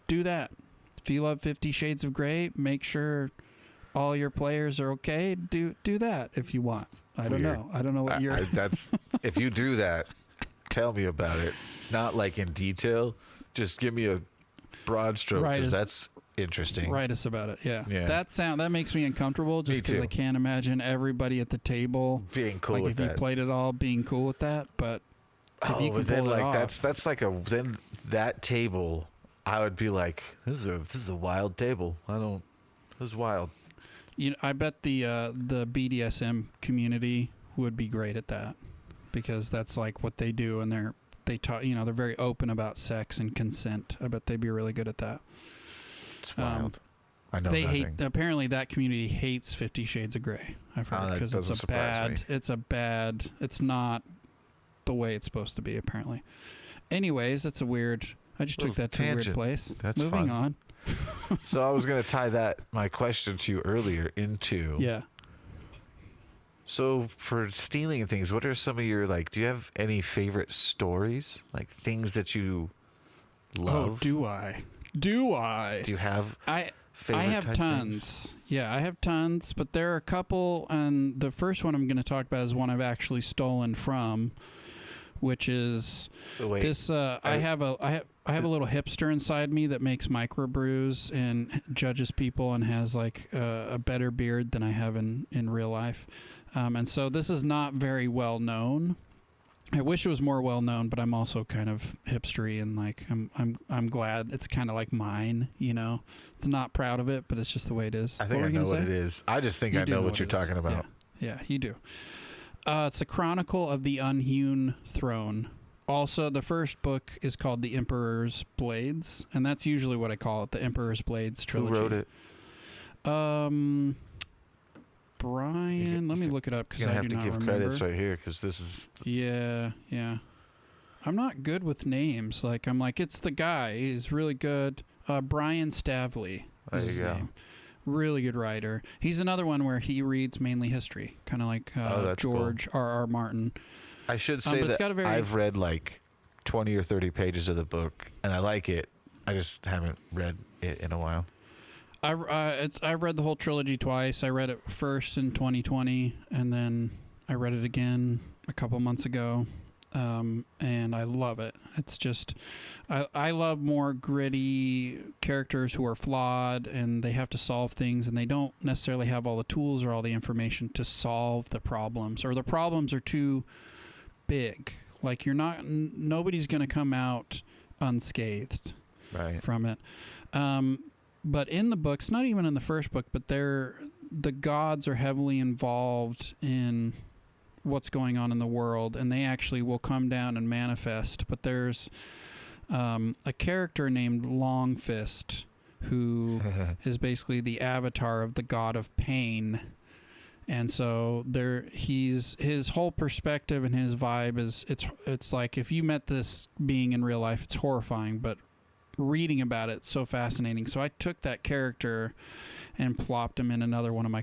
do that. If you love 50 Shades of Grey, make sure all your players are okay. Do that if you want. I don't know. I don't know what you're... That's if you do that, tell me about it. Not like in detail. Just give me a broad stroke, because that's interesting. Write us about it. Yeah. That makes me uncomfortable, just because I can't imagine everybody at the table being cool with that. Like, if you played it all, being cool with that. But if you can pull it off, that's like then that table, I would be like, this is a wild table. This is wild. I bet the BDSM community would be great at that, because that's like what they do, and they're very open about sex and consent. I bet they'd be really good at that. It's wild. I know apparently that community hates 50 Shades of Grey. I've heard, because it's not the way it's supposed to be, apparently. Anyways, that's I just took that to a weird place. That's Moving fun. on. So I was going to tie my question to you earlier into. Yeah. So for stealing things, what are some of your, do you have any favorite stories? Like things that you love? Oh, do I? Do you have favorite I have tons. Things? Yeah, I have tons, but there are a couple, and the first one I'm going to talk about is one I've actually stolen from, which is this. I have a little hipster inside me that makes microbrews and judges people and has a better beard than I have in real life, and so this is not very well known. I wish it was more well known, but I'm also kind of hipstery, and I'm glad it's kind of like mine. It's not proud of it, but it's just the way it is. I think I know what it is. I just think I know what you're talking about. Yeah, you do. It's a Chronicle of the Unhewn Throne. Also, the first book is called The Emperor's Blades, and that's usually what I call it, the Emperor's Blades trilogy. Who wrote it? Brian, let me look it up, because I do not remember. You have to give credits right here, because this is... Yeah. I'm not good with names. It's the guy. He's really good. Brian Stavely is his name. Really good writer. He's another one where he reads mainly history, kind of like George R.R. Martin. I should say that I've read 20 or 30 pages of the book, and I like it. I just haven't read it in a while. I read the whole trilogy twice. I read it first in 2020, and then I read it again a couple months ago, and I love it. It's just, I love more gritty characters who are flawed, and they have to solve things, and they don't necessarily have all the tools or all the information to solve the problems, or the problems are too big. Nobody's going to come out unscathed from it. But in the books, not even in the first book, but the gods are heavily involved in what's going on in the world, and they actually will come down and manifest. But there's a character named Longfist who is basically the avatar of the god of pain. And so his whole perspective and his vibe is, it's like if you met this being in real life, it's horrifying, but reading about it's so fascinating. So I took that character and plopped him in another one of my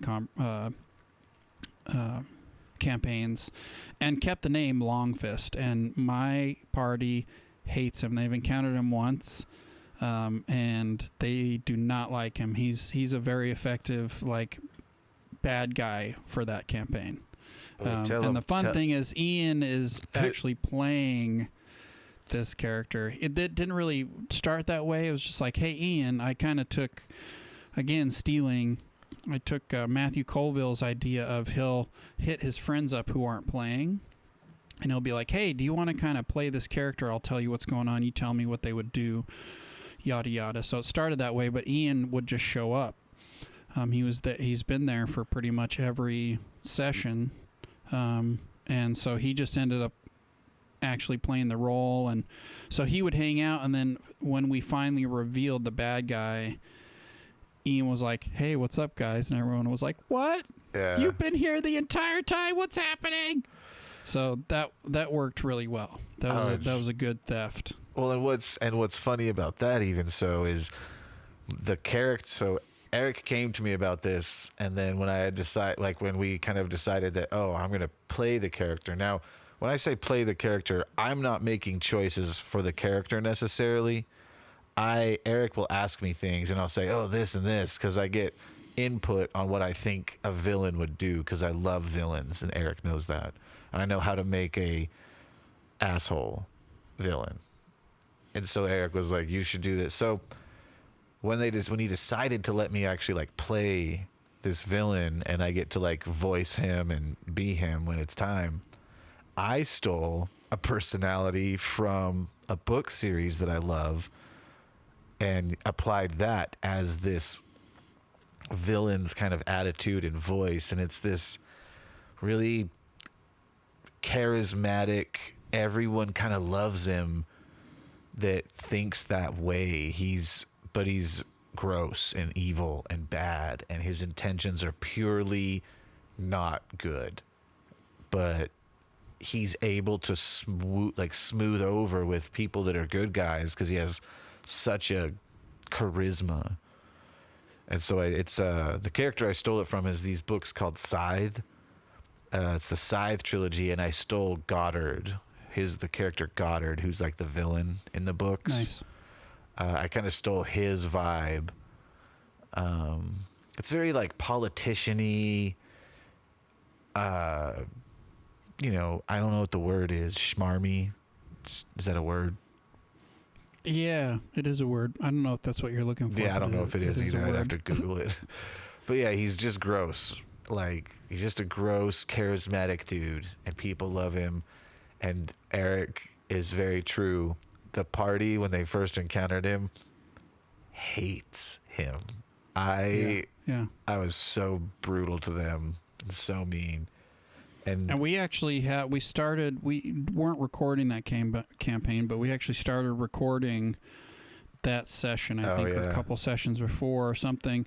campaigns, and kept the name Longfist. And my party hates him. They've encountered him once, and they do not like him. He's a very effective bad guy for that campaign. And the fun thing is Ian is actually playing this character. It didn't really start that way. It was just like, hey, Ian, I kind of took, again, stealing. I took Matthew Colville's idea of he'll hit his friends up who aren't playing, and he'll be like, hey, do you want to kind of play this character? I'll tell you what's going on. You tell me what they would do, yada, yada. So it started that way, but Ian would just show up. He's been there for pretty much every session. And so he just ended up actually playing the role. And so he would hang out. And then when we finally revealed the bad guy, Ian was like, hey, what's up, guys? And everyone was like, what? Yeah. You've been here the entire time. What's happening? So that worked really well. That was a good theft. Well, and what's funny about that even so is the character. So Eric came to me about this, and then when when we kind of decided that, I'm going to play the character. Now, when I say play the character, I'm not making choices for the character necessarily. Eric will ask me things, and I'll say, this and this, because I get input on what I think a villain would do, because I love villains, and Eric knows that. And I know how to make a asshole villain. And so Eric was like, you should do this. So when he decided to let me actually play this villain, and I get to voice him and be him when it's time, I stole a personality from a book series that I love and applied that as this villain's kind of attitude and voice. And it's this really charismatic, everyone kind of loves him that thinks that way. But he's gross and evil and bad, and his intentions are purely not good. But he's able to smooth over with people that are good guys because he has such a charisma. And so it's the character I stole it from is these books called Scythe. It's the Scythe trilogy, and I stole Goddard. The character Goddard, who's the villain in the books. Nice. I kind of stole his vibe. It's very politician-y. I don't know what the word is. Schmarmy. Is that a word? Yeah, it is a word. I don't know if that's what you're looking for. Yeah, I don't know if it is either. I'd have to Google it. But yeah, he's just gross. He's just a gross, charismatic dude, and people love him. And Eric is very true. The party, when they first encountered him, hates him. I was so brutal to them and so mean. And we actually we weren't recording that campaign, but we actually started recording that session, I think, a couple sessions before or something.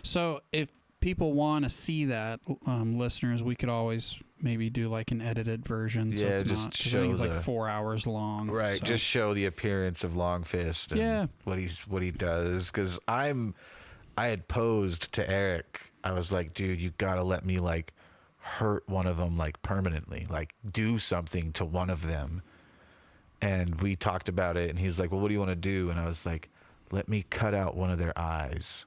So if people want to see that, listeners, we could always maybe do an edited version. So it's just not, show it's 4 hours long. Right, so. just show the appearance of Longfist and what he does. Because I had posed to Eric. I was like, dude, you gotta let me hurt one of them permanently, do something to one of them. And we talked about it, and he's like, well, what do you want to do? And I was like, let me cut out one of their eyes.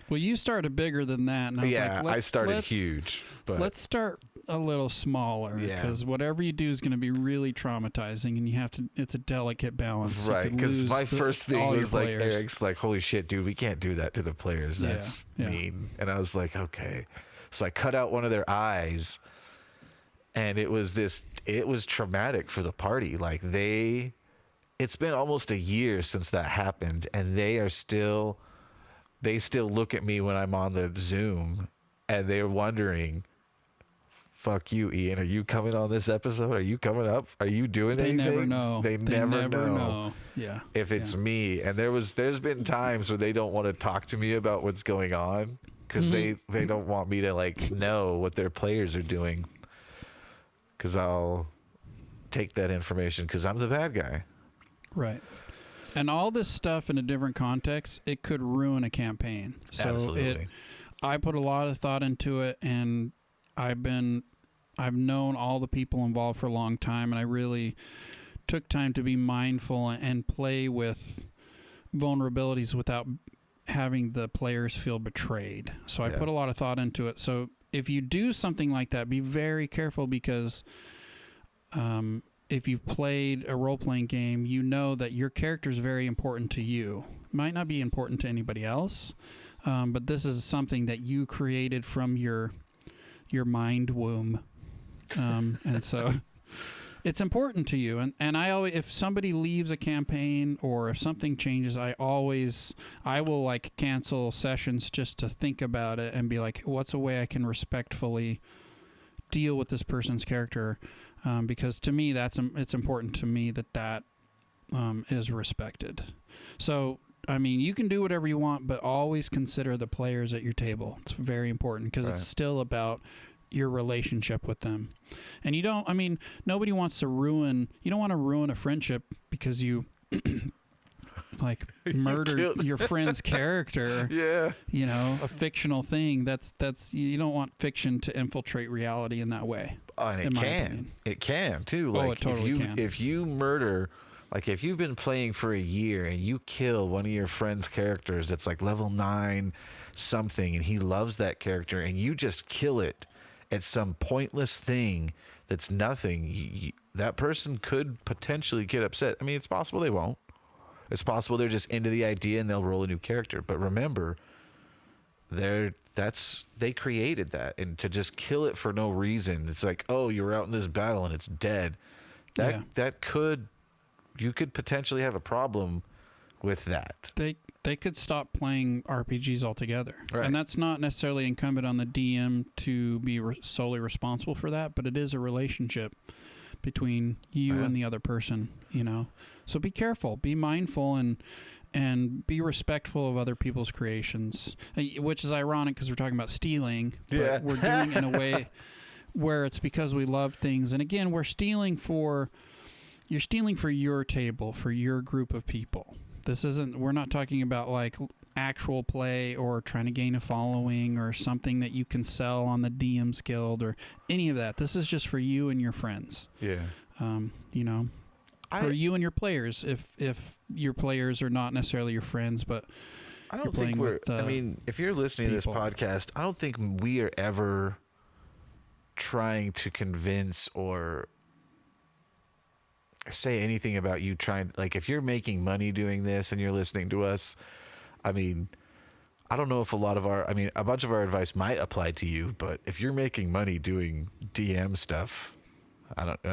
Well, you started bigger than that, and I was I started huge. But let's start a little smaller, because whatever you do is going to be really traumatizing, and you have to. It's a delicate balance, right? Because my first thing was Eric's holy shit, dude, we can't do that to the players. That's mean. And I was like, okay. So I cut out one of their eyes, and it was traumatic for the party. It's been almost a year since that happened, and they still look at me when I'm on the Zoom, and they're wondering, fuck you, Ian, are you coming on this episode? Are you coming up? Are you doing anything? They never know. They never know. Yeah. If it's me. And there's been times where they don't want to talk to me about what's going on, because they don't want me to know what their players are doing, because I'll take that information because I'm the bad guy. Right. And all this stuff in a different context, it could ruin a campaign. So Absolutely. I put a lot of thought into it, and I've been I've known all the people involved for a long time, and I really took time to be mindful and play with vulnerabilities without having the players feel betrayed. So I put a lot of thought into it. So if you do something like that, be very careful, because if you've played a role-playing game, you know that your character is very important to you. Might not be important to anybody else, but this is something that you created from your mind womb. And so it's important to you. And I always, if somebody leaves a campaign or if something changes, I will like cancel sessions just to think about it and be like, what's a way I can respectfully deal with this person's character? Because to me, it's important to me that is respected. So, I mean, you can do whatever you want, but always consider the players at your table. It's very important, because it's still about your relationship with them. And nobody wants to you don't want to ruin a friendship because you like murdered your friend's character. Yeah. You know, a fictional thing. That's you don't want fiction to infiltrate reality in that way. Oh, and it can too. Like, it totally can. If you murder, like if you've been playing for a year and you kill one of your friend's characters that's like level 9 something, and he loves that character, and you just kill it at some pointless thing that's nothing, that person could potentially get upset. I mean, it's possible they won't. It's possible they're just into the idea and they'll roll a new character. But remember, they created that, and to just kill it for no reason, it's like, oh, you were out in this battle and it's dead. You could potentially have a problem with that. They could stop playing RPGs altogether. Right. And that's not necessarily incumbent on the DM to be solely responsible for that, but it is a relationship between you and the other person, you know. So be careful, be mindful, and be respectful of other people's creations, which is ironic because we're talking about stealing, but we're doing it in a way where it's because we love things. And again, you're stealing for your table, for your group of people. We're not talking about like actual play or trying to gain a following or something that you can sell on the DM's Guild or any of that. This is just for you and your friends. Yeah. You know, or you and your players, if your players are not necessarily your friends, but I don't think if you're listening to this podcast, I don't think we are ever trying to convince or say anything about you trying, like, if you're making money doing this and you're listening to us, I mean, I don't know if a bunch of our advice might apply to you, but if you're making money doing DM stuff,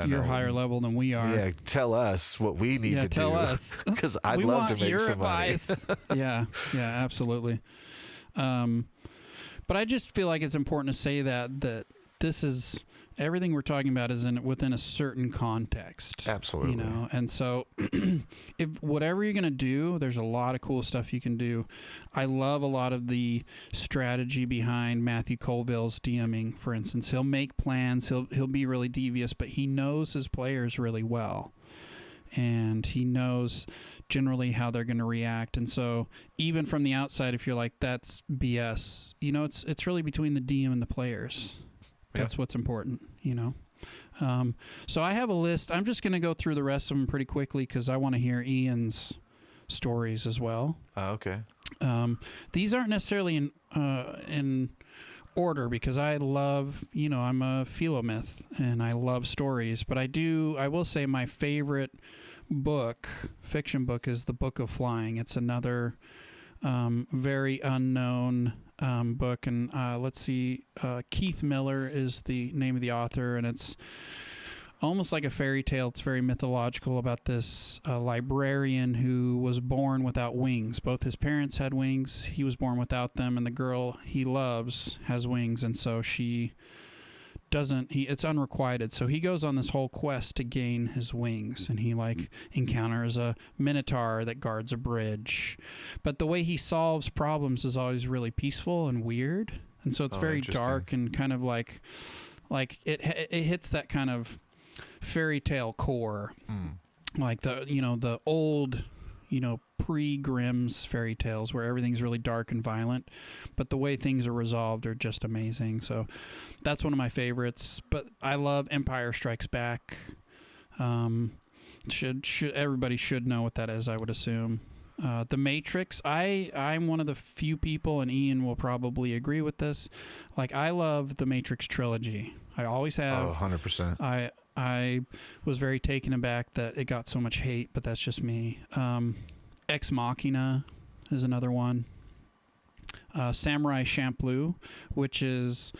you're higher level than we are. Yeah, tell us what we need to do. Tell us, because I'd love to make some advice. Money. yeah, absolutely. But I just feel like it's important to say that this is everything we're talking about is within a certain context. Absolutely. You know, and so if whatever you're going to do, there's a lot of cool stuff you can do. I love a lot of the strategy behind Matthew Colville's DMing, for instance. He'll make plans, he'll be really devious, but he knows his players really well. And he knows generally how they're going to react. And so even from the outside, if you're like, that's BS, you know, it's really between the DM and the players. That's what's important, you know. So I have a list. I'm just going to go through the rest of them pretty quickly because I want to hear Ian's stories as well. Okay. These aren't necessarily in order because I love, you know, I'm a Philomyth and I love stories. But I will say my favorite fiction book, is The Book of Flying. It's another very unknown book, and let's see, Keith Miller is the name of the author, and it's almost like a fairy tale. It's very mythological about this librarian who was born without wings. Both his parents had wings, he was born without them, and the girl he loves has wings, and so she doesn't. It's unrequited, so he goes on this whole quest to gain his wings, and he encounters a minotaur that guards a bridge. But the way he solves problems is always really peaceful and weird, and so it's very dark and kind of like it hits that kind of fairy tale core, like the old pre-Grimm's fairy tales where everything's really dark and violent, but the way things are resolved are just amazing. So that's one of my favorites. But I love Empire Strikes Back. Everybody should know what that is, I would assume. The Matrix, I'm one of the few people, and Ian will probably agree with this. Like, I love the Matrix trilogy. I always have. Oh, 100%. I was very taken aback that it got so much hate, but that's just me. Ex Machina is another one. Samurai Champloo, which is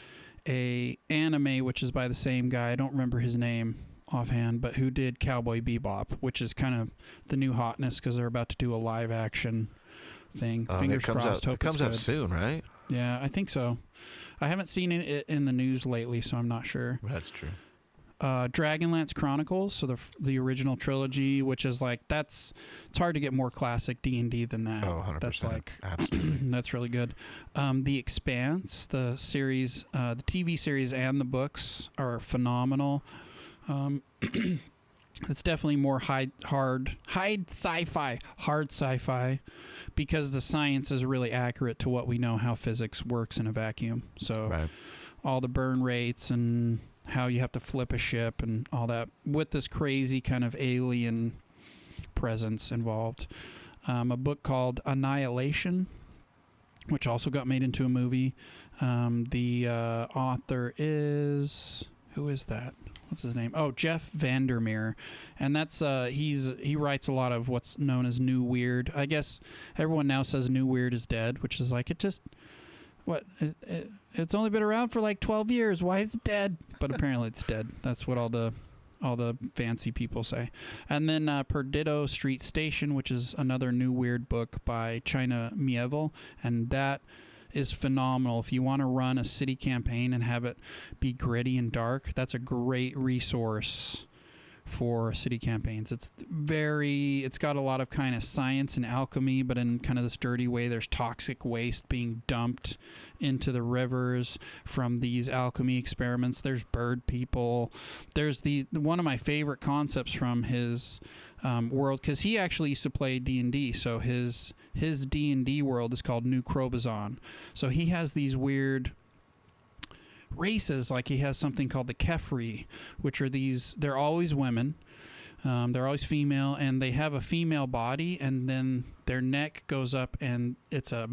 a anime which is by the same guy. I don't remember his name offhand, but who did Cowboy Bebop, which is kind of the new hotness because they're about to do a live action thing. Fingers crossed. Hope it comes it's out good. soon, right? Yeah, I think so. I haven't seen it in the news lately, so I'm not sure. That's true. Dragonlance Chronicles, so the original trilogy, which is like it's hard to get more classic D&D than that. Oh, 100%. That's like absolutely. that's really good. The Expanse, the series, the TV series and the books are phenomenal. It's definitely more hard sci-fi, because the science is really accurate to what we know how physics works in a vacuum. So Right. all the burn rates and how you have to flip a ship and all that with this crazy kind of alien presence involved. A book called Annihilation, which also got made into a movie. The author is... Who is that? What's his name? Oh, Jeff Vandermeer. And that's he writes a lot of what's known as New Weird. I guess everyone now says New Weird is dead, which is like it's only been around for like 12 years. Why is it dead? But apparently it's dead. That's what all the fancy people say. And then Perdido Street Station, which is another New Weird book by China Mieville, and that is phenomenal. If you want to run a city campaign and have it be gritty and dark, that's a great resource for city campaigns. It's got a lot of kind of science and alchemy, but in kind of this dirty way. There's toxic waste being dumped into the rivers from these alchemy experiments. There's bird people. There's one of my favorite concepts from his world, because he actually used to play D&D, so his D&D world is called New Krobazon. So he has these weird races, like he has something called the Kefri, which are they're always women, they're always female, and they have a female body, and then their neck goes up and it's a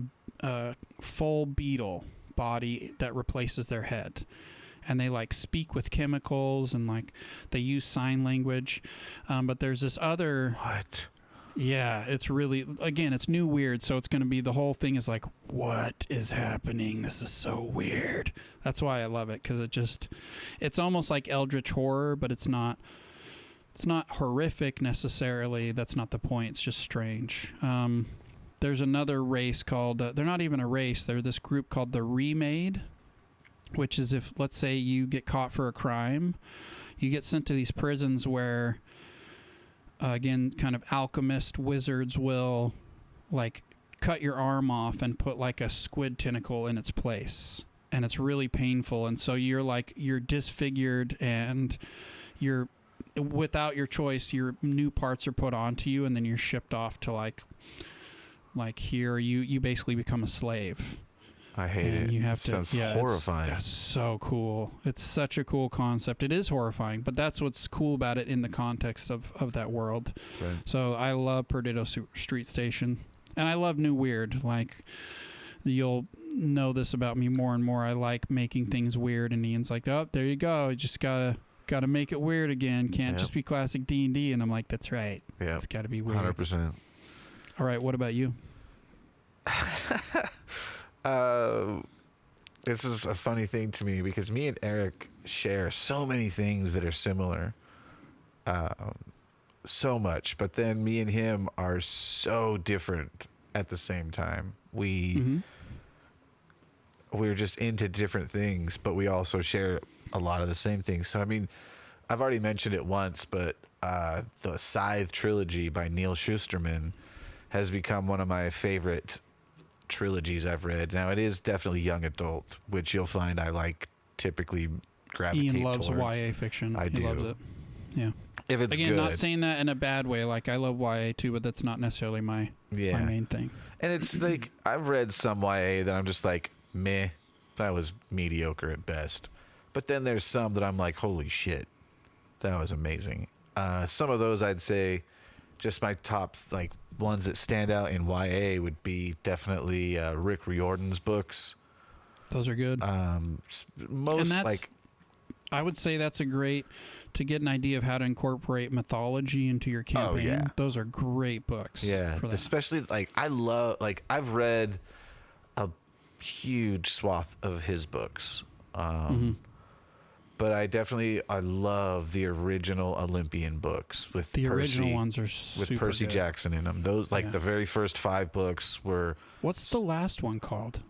full beetle body that replaces their head, and they like speak with chemicals, and like they use sign language, but there's this other... What? Yeah, it's really, again, it's New Weird, so it's going to be, the whole thing is like, what is happening? This is so weird. That's why I love it, because it's almost like Eldritch horror, but it's not horrific necessarily. That's not the point. It's just strange. There's another race called, they're not even a race, they're this group called the Remade, which is if, let's say, you get caught for a crime, you get sent to these prisons where... again, kind of alchemist wizards will like cut your arm off and put like a squid tentacle in its place, and it's really painful, and so you're disfigured, and you're without your choice, your new parts are put onto you, and then you're shipped off to like here you basically become a slave. I hate it. You have Sounds horrifying. That's so cool. It's such a cool concept. It is horrifying, but that's what's cool about it in the context of that world. Right. So I love Perdido Street Station, and I love New Weird. Like, you'll know this about me more and more. I like making things weird, and Ian's like, oh, there you go. You just gotta make it weird again. Can't just be classic D&D. And I'm like, that's right. Yeah, it's got to be weird. 100%. All right, what about you? This is a funny thing to me, because me and Eric share so many things that are similar, so much, but then me and him are so different at the same time. We're just into different things, but we also share a lot of the same things. So I mean, I've already mentioned it once, but the Scythe trilogy by Neil Shusterman has become one of my favorite trilogies I've read. Now, it is definitely young adult, which you'll find I like typically gravitate Ian loves towards. YA fiction. I do. He loves it. Yeah. If it's Again, good. not saying that in a bad way. Like, I love YA too, but that's not necessarily my main thing. And it's like, I've read some YA that I'm just like, meh, that was mediocre at best. But then there's some that I'm like, holy shit, that was amazing. Some of those I'd say, just my top like ones that stand out in YA would be definitely Rick Riordan's books. Those are good. Most like, I would say that's a great to get an idea of how to incorporate mythology into your campaign. Oh, yeah. Those are great books. Yeah, especially like I've read a huge swath of his books, but I love the original Olympian books with the Percy, original ones are super with Percy good. Jackson in them. Those the very first 5 books were. What's the last one called?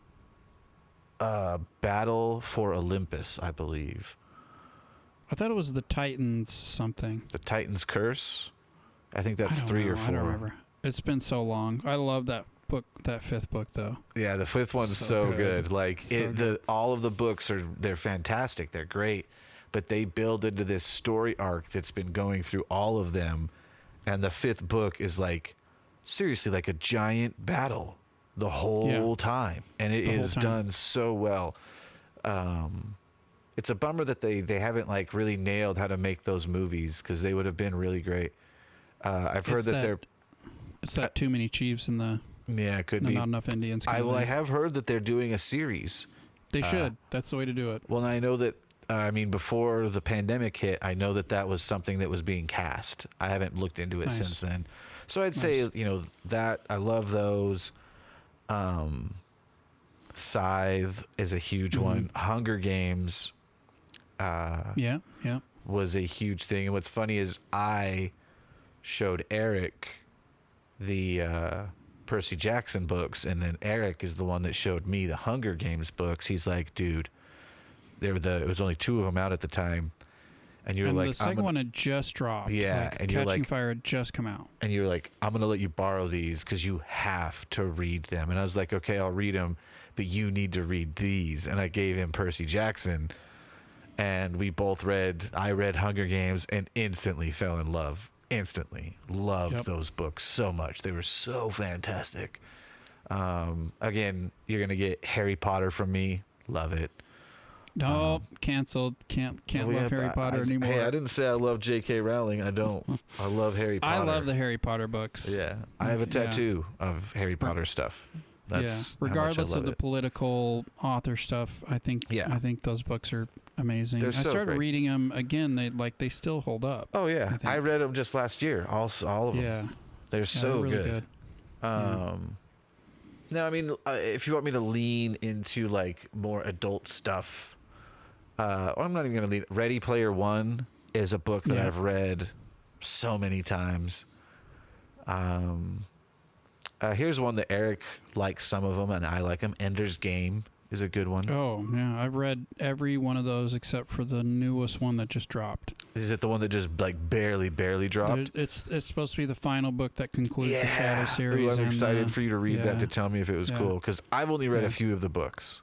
Battle for Olympus, I believe. I thought it was the Titans something. The Titan's Curse. I think that's 3 or 4. I don't remember. It's been so long. I love that book, that 5th book though. Yeah, the 5th one's so good. Like all of the books they're fantastic. They're great, but they build into this story arc that's been going through all of them, and the 5th book is like seriously like a giant battle the whole time, and it is done so well. It's a bummer that they haven't like really nailed how to make those movies, because they would have been really great. I've heard that it's that too many chiefs in the it could be not enough Indians. I have heard that they're doing a series. They should. That's the way to do it. Well, I know that. Before the pandemic hit, I know that was something that was being cast. I haven't looked into it since then. So I'd say that I love those. Scythe is a huge one. Hunger Games. Was a huge thing. And what's funny is I showed Eric the Percy Jackson books, and then Eric is the one that showed me the Hunger Games books. He's like, dude, it was only 2 of them out at the time, and you're like, the second one had just dropped. Yeah, like, and you're Catching like, Fire had just come out, and you're like, I'm gonna let you borrow these because you have to read them. And I was like, okay, I'll read them, but you need to read these. And I gave him Percy Jackson, and we both I read Hunger Games and instantly fell in love. Instantly loved those books so much. They were so fantastic. Again, you're gonna get Harry Potter from me. Love it. No, canceled. Can't love Harry Potter anymore. Hey, I didn't say I love J.K. Rowling. I don't. I love Harry Potter. I love the Harry Potter books. Yeah, I have a tattoo of Harry Potter stuff. That's regardless of the political author stuff, I think those books are amazing. I started reading them again. They still hold up. Oh yeah, I read them just last year. All of them. Yeah, they're so really good. Now, if you want me to lean into like more adult stuff, I'm not even going to lean. Ready Player One is a book that I've read so many times. Here's one that Eric likes some of them, and I like them. Ender's Game is a good one. Oh, yeah. I've read every one of those except for the newest one that just dropped. Is it the one that just like barely dropped? It's supposed to be the final book that concludes the Shadow series. I'm excited for you to read that to tell me if it was cool, because I've only read a few of the books.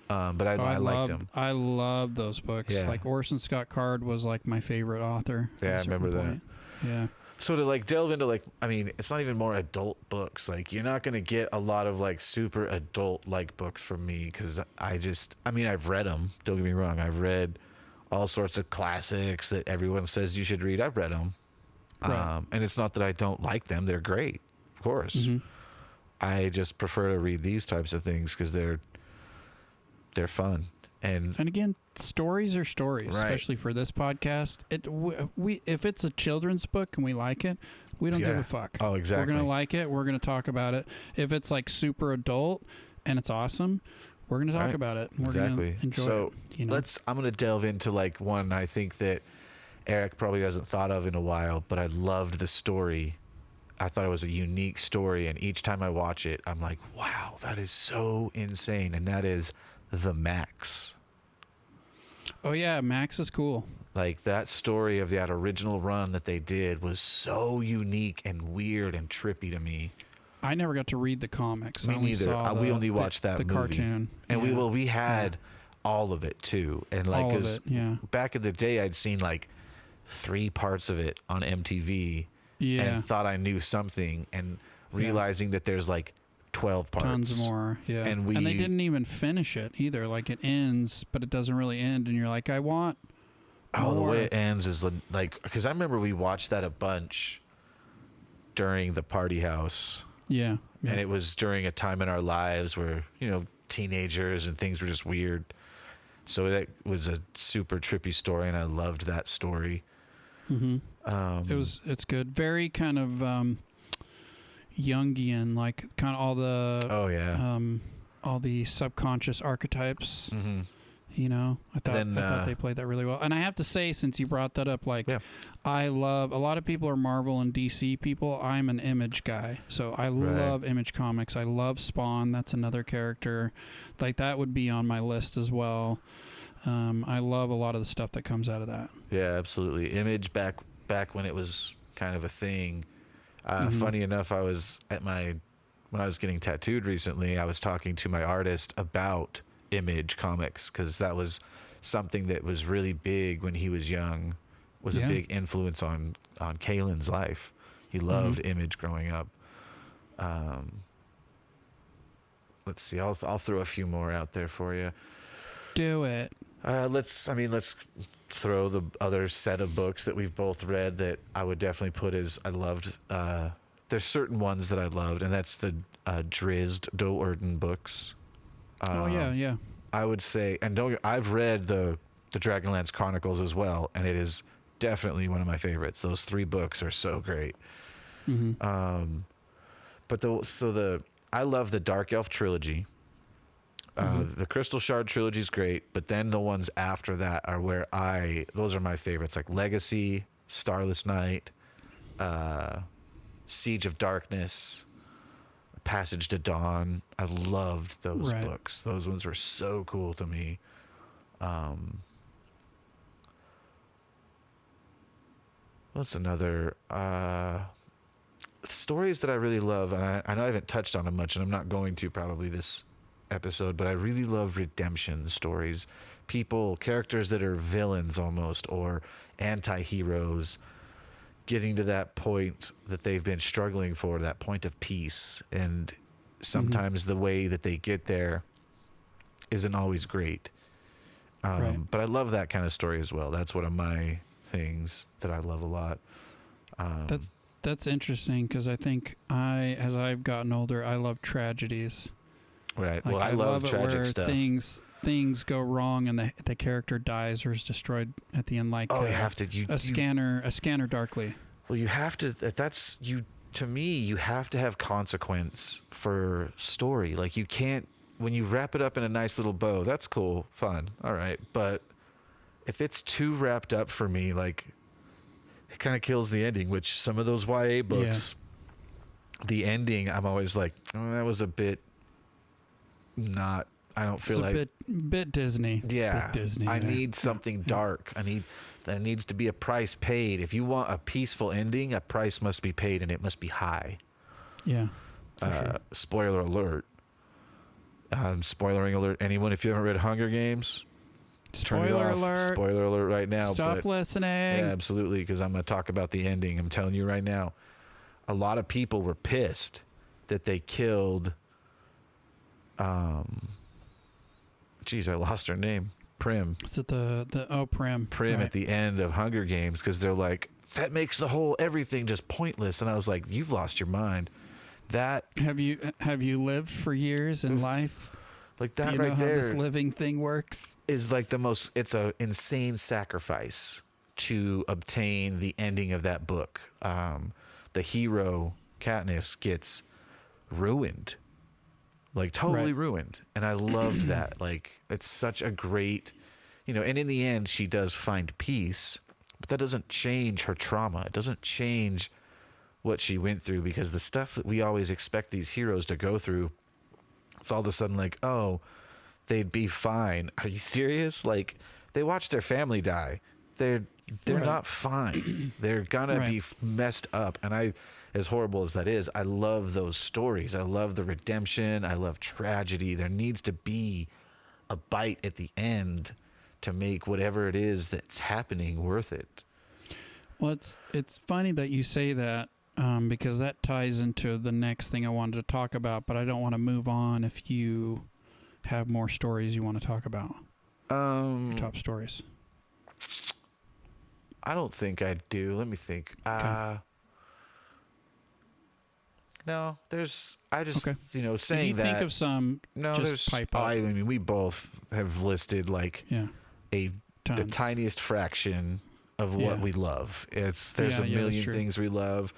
But I liked them. I love those books. Yeah. Like Orson Scott Card was like my favorite author. Yeah, I remember that. Yeah. So to like delve into it's not even more adult books. Like you're not going to get a lot of like super adult like books from me, because I've read them. Don't get me wrong. I've read all sorts of classics that everyone says you should read. I've read them. Right. And it's not that I don't like them. They're great. Of course. Mm-hmm. I just prefer to read these types of things because they're fun. And again, stories are stories, especially for this podcast. If it's a children's book and we like it, we don't give a fuck. Oh, exactly. We're gonna like it. We're gonna talk about it. If it's like super adult and it's awesome, we're gonna talk about it. We're gonna enjoy it. I'm gonna delve into like one I think that Eric probably hasn't thought of in a while, but I loved the story. I thought it was a unique story, and each time I watch it, I'm like, wow, that is so insane. And that is The Max. Oh yeah, Max is cool. Like that story of that original run that they did was so unique and weird and trippy to me. I never got to read the comics. Me neither. We only watched the movie. Cartoon. And we had all of it too. And like, because back in the day I'd seen like 3 parts of it on MTV Yeah. and thought I knew something, and realizing that there's like 12 parts. Tons more. Yeah. And they didn't even finish it either. Like, it ends, but it doesn't really end. And you're like, I want more. The way it ends is like, because I remember we watched that a bunch during the party house. Yeah. And it was during a time in our lives where, you know, teenagers and things were just weird. So that was a super trippy story, and I loved that story. Mm-hmm. It's good. Very kind of Jungian, like kind of all the all the subconscious archetypes. Mm-hmm. You know, I thought they played that really well. And I have to say, since you brought that up, like, I love, a lot of people are Marvel and DC people. I'm an Image guy. So I love Image comics. I love Spawn. That's another character. Like, that would be on my list as well. I love a lot of the stuff that comes out of that. Yeah, absolutely. Image back when it was kind of a thing. Funny enough, I was when I was getting tattooed recently, I was talking to my artist about Image comics, because that was something that was really big when he was young, was a big influence on Kalen's life. He loved Image growing up. Let's see, I'll throw a few more out there for you. Do it. Let's throw the other set of books that we've both read that I would definitely put as I loved. There's certain ones that I loved, and that's the Drizzt Do'Urden books. Yeah. I would say, and I've read the Dragonlance Chronicles as well, and it is definitely one of my favorites. Those 3 books are so great. Mm-hmm. I love the Dark Elf trilogy. The Crystal Shard trilogy is great, but then the ones after that are those are my favorites, like Legacy, Starless Night, Siege of Darkness, Passage to Dawn. I loved those books. Those ones were so cool to me. What's another stories that I really love, and I know I haven't touched on them much, and I'm not going to probably this episode, but I really love redemption stories. Characters that are villains almost, or anti-heroes, getting to that point that they've been struggling for, that point of peace. And sometimes the way that they get there isn't always great. But I love that kind of story as well. That's one of my things that I love a lot. That's interesting, because I think as I've gotten older, I love tragedies. Right. Like, well, I love tragic where stuff. Things go wrong and the character dies or is destroyed at the end. Like, you have to. Scanner Darkly. Well, you have to. That's you. To me, you have to have consequence for story. Like, you can't, when you wrap it up in a nice little bow, that's cool, fun, all right. But if it's too wrapped up for me, like, it kind of kills the ending. Which some of those YA books, the ending, I'm always like, that was a bit. I don't feel like a bit Disney. Yeah, bit Disney. I need something dark. There needs to be a price paid. If you want a peaceful ending, a price must be paid, and it must be high. Yeah. Sure. Spoiler alert. Spoilering alert. Anyone, if you haven't read Hunger Games, spoiler alert. Spoiler alert right now. Stop listening. Yeah, absolutely, because I'm going to talk about the ending. I'm telling you right now. A lot of people were pissed that they killed. I lost her name. Prim. Is it Prim? Prim at the end of Hunger Games, because they're like, that makes the whole everything just pointless. And I was like, you've lost your mind. That have you lived for years in life? Like that. Do you right know how there this living thing works? Is like it's a insane sacrifice to obtain the ending of that book. The hero Katniss gets ruined. Like totally ruined. And I loved that. Like, it's such a great, and in the end she does find peace, but that doesn't change her trauma. It doesn't change what she went through, because the stuff that we always expect these heroes to go through, it's all of a sudden like, oh, they'd be fine. Are you serious? Like, they watch their family die. They're not fine. They're gonna be messed up. And as horrible as that is, I love those stories. I love the redemption. I love tragedy. There needs to be a bite at the end to make whatever it is that's happening worth it. Well, it's funny that you say that because that ties into the next thing I wanted to talk about, but I don't want to move on if you have more stories you want to talk about. Your top stories. I don't think I do. Let me think. Okay. No, I just, Okay. saying if you that. think of some, No, just pipe up. I mean, we both have listed like the Tons. tiniest fraction of what we love. There's a million things we love.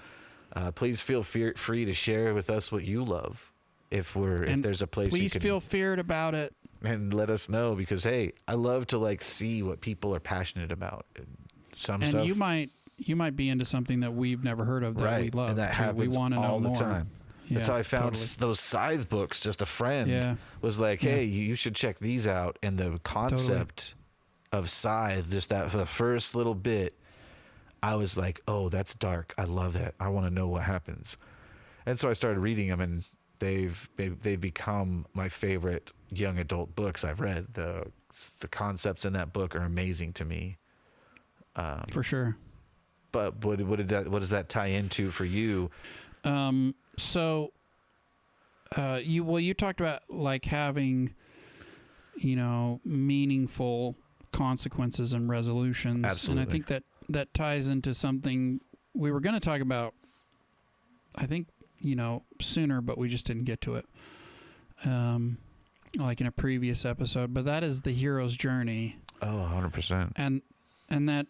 Please feel free to share with us what you love. If there's a place, please feel feared about it and let us know, because hey, I love to like see what people are passionate about. Some stuff, you might be into something that we've never heard of that we love. And that happens we want to know all the more. time. That's how I found those Scythe books. Just a friend was like, hey, you should check these out. And the concept of Scythe, just that for the first little bit, I was like, oh, that's dark. I love that. I want to know what happens. And so I started reading them, and they've become my favorite young adult books I've read. The concepts in that book are amazing to me. For sure. But what does that tie into for you? So you talked about like having, meaningful consequences and resolutions. Absolutely. And I think that ties into something we were going to talk about, I think, sooner, but we just didn't get to it. Like in a previous episode, but that is the hero's journey. Oh, 100%. And that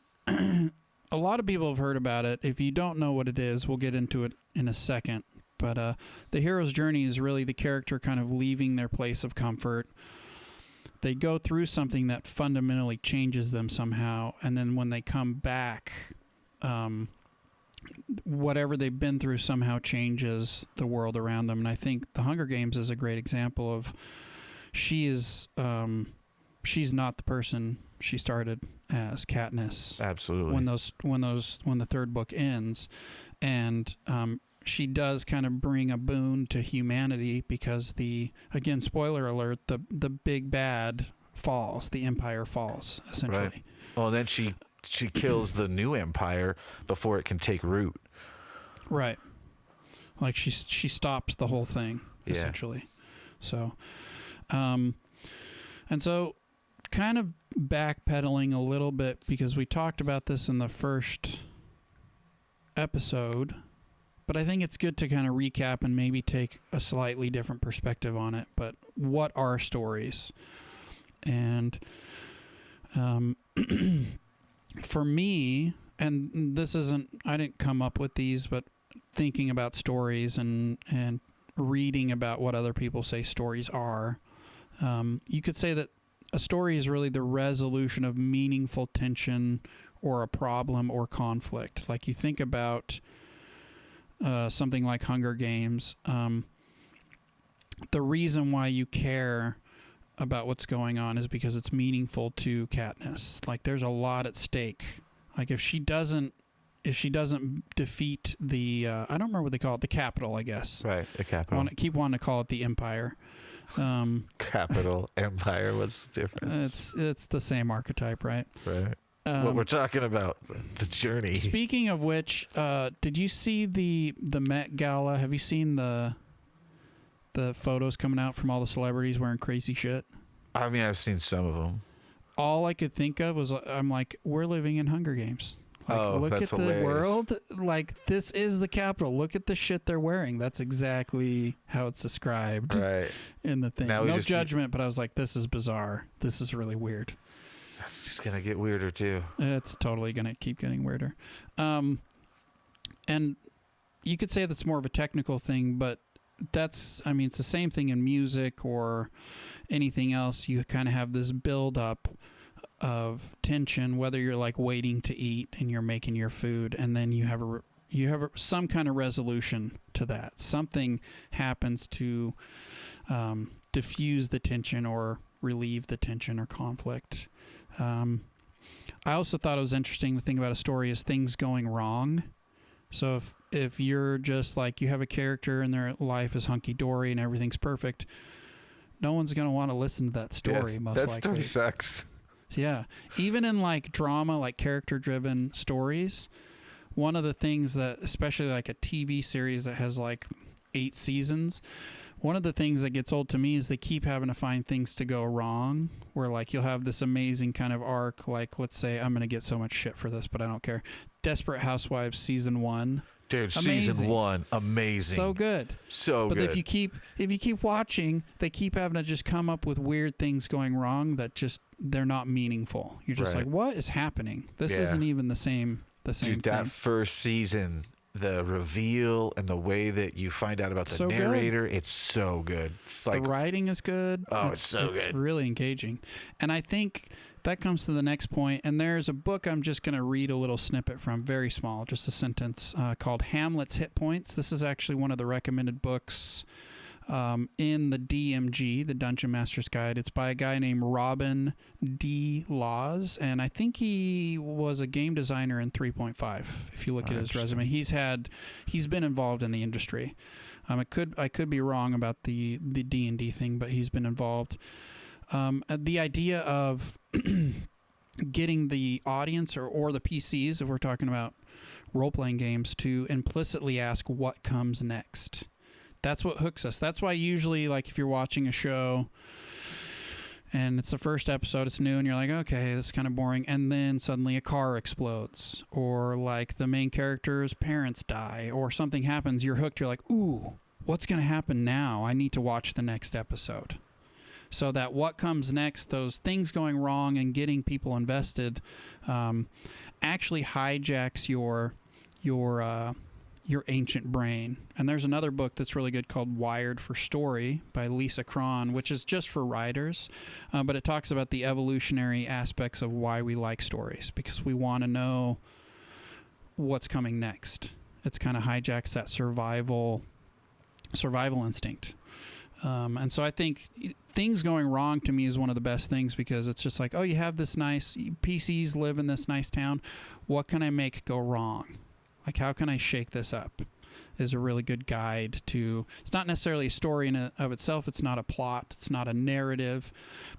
a lot of people have heard about it. If you don't know what it is, we'll get into it in a second. But the hero's journey is really the character kind of leaving their place of comfort. They go through something that fundamentally changes them somehow, and then when they come back, whatever they've been through somehow changes the world around them. And I think The Hunger Games is a great example of she's not the person she started as, Katniss. Absolutely. When the third book ends, and she does kind of bring a boon to humanity because again, spoiler alert, the big bad falls, the Empire falls essentially. Right. Well, then she kills the new Empire before it can take root. Right. Like she stops the whole thing essentially. So, and so kind of backpedaling a little bit, because we talked about this in the first episode, but I think it's good to kind of recap and maybe take a slightly different perspective on it. But what are stories? And for me, and this isn't, I didn't come up with these, but thinking about stories and reading about what other people say stories are, you could say that a story is really the resolution of meaningful tension or a problem or conflict. Like you think about something like Hunger Games, the reason why you care about what's going on is because it's meaningful to Katniss. Like there's a lot at stake. Like if she doesn't defeat the I don't remember what they call it, the Capitol, I guess. Right, the Capitol. Keep wanting to call it the Empire. Capital, Empire, what's the difference? It's the same archetype, right? Right. What we're talking about, the journey. Speaking of which, did you see the Met Gala? Have you seen the photos coming out from all the celebrities wearing crazy shit? I mean, I've seen some of them. All I could think of was, I'm like, we're living in Hunger Games. Like, look at hilarious. The world. Like, this is the Capitol. Look at the shit they're wearing. That's exactly how it's described in the thing. No judgment, but I was like, this is bizarre. This is really weird. It's just going to get weirder, too. It's totally going to keep getting weirder. And you could say that's more of a technical thing, but it's the same thing in music or anything else. You kind of have this build-up of tension, whether you're like waiting to eat and you're making your food, and then you have some kind of resolution to that. Something happens to diffuse the tension or relieve the tension or conflict. I also thought it was interesting to think about a story as things going wrong. So if you're just like, you have a character and their life is hunky-dory and everything's perfect, no one's going to want to listen to that story, most likely. That story sucks. Yeah. Even in like drama, like character-driven stories, one of the things that, especially like a TV series that has like 8 seasons, one of the things that gets old to me is they keep having to find things to go wrong, where like you'll have this amazing kind of arc, like let's say, I'm going to get so much shit for this, but I don't care. Desperate Housewives season 1. Dude, amazing. Season 1, amazing. So good. So good. But if you keep watching, they keep having to just come up with weird things going wrong that just, they're not meaningful. You're just Right. like, what is happening? This Yeah. isn't even the same Dude, thing. that first season, the reveal and the way that you find out about the So good. narrator, it's so good. It's like, the writing is good. Oh, it's so it's good. really engaging. And I think that comes to the next point. And there's a book I'm just going to read a little snippet from, very small, just a sentence, called Hamlet's Hit Points. This is actually one of the recommended books in the DMG, the Dungeon Master's Guide. It's by a guy named Robin D. Laws, and I think he was a game designer in 3.5. If you look at his resume, he's been involved in the industry. I could be wrong about the D&D thing, but he's been involved. The idea of getting the audience or the PCs, if we're talking about role-playing games, to implicitly ask what comes next. That's what hooks us. That's why usually, like, if you're watching a show and it's the first episode, it's new, and you're like, okay, this is kind of boring, and then suddenly a car explodes, or like the main character's parents die, or something happens, you're hooked. You're like, ooh, what's going to happen now? I need to watch the next episode. So that what comes next, those things going wrong and getting people invested, actually hijacks your ancient brain. And there's another book that's really good called Wired for Story by Lisa Cron, which is just for writers, but it talks about the evolutionary aspects of why we like stories, because we want to know what's coming next. It's kind of hijacks that survival instinct. And so I think things going wrong to me is one of the best things, because it's just like, oh, you have this nice PCs live in this nice town. What can I make go wrong? Like, how can I shake this up? Is a really good guide to. It's not necessarily a story in of itself. It's not a plot. It's not a narrative,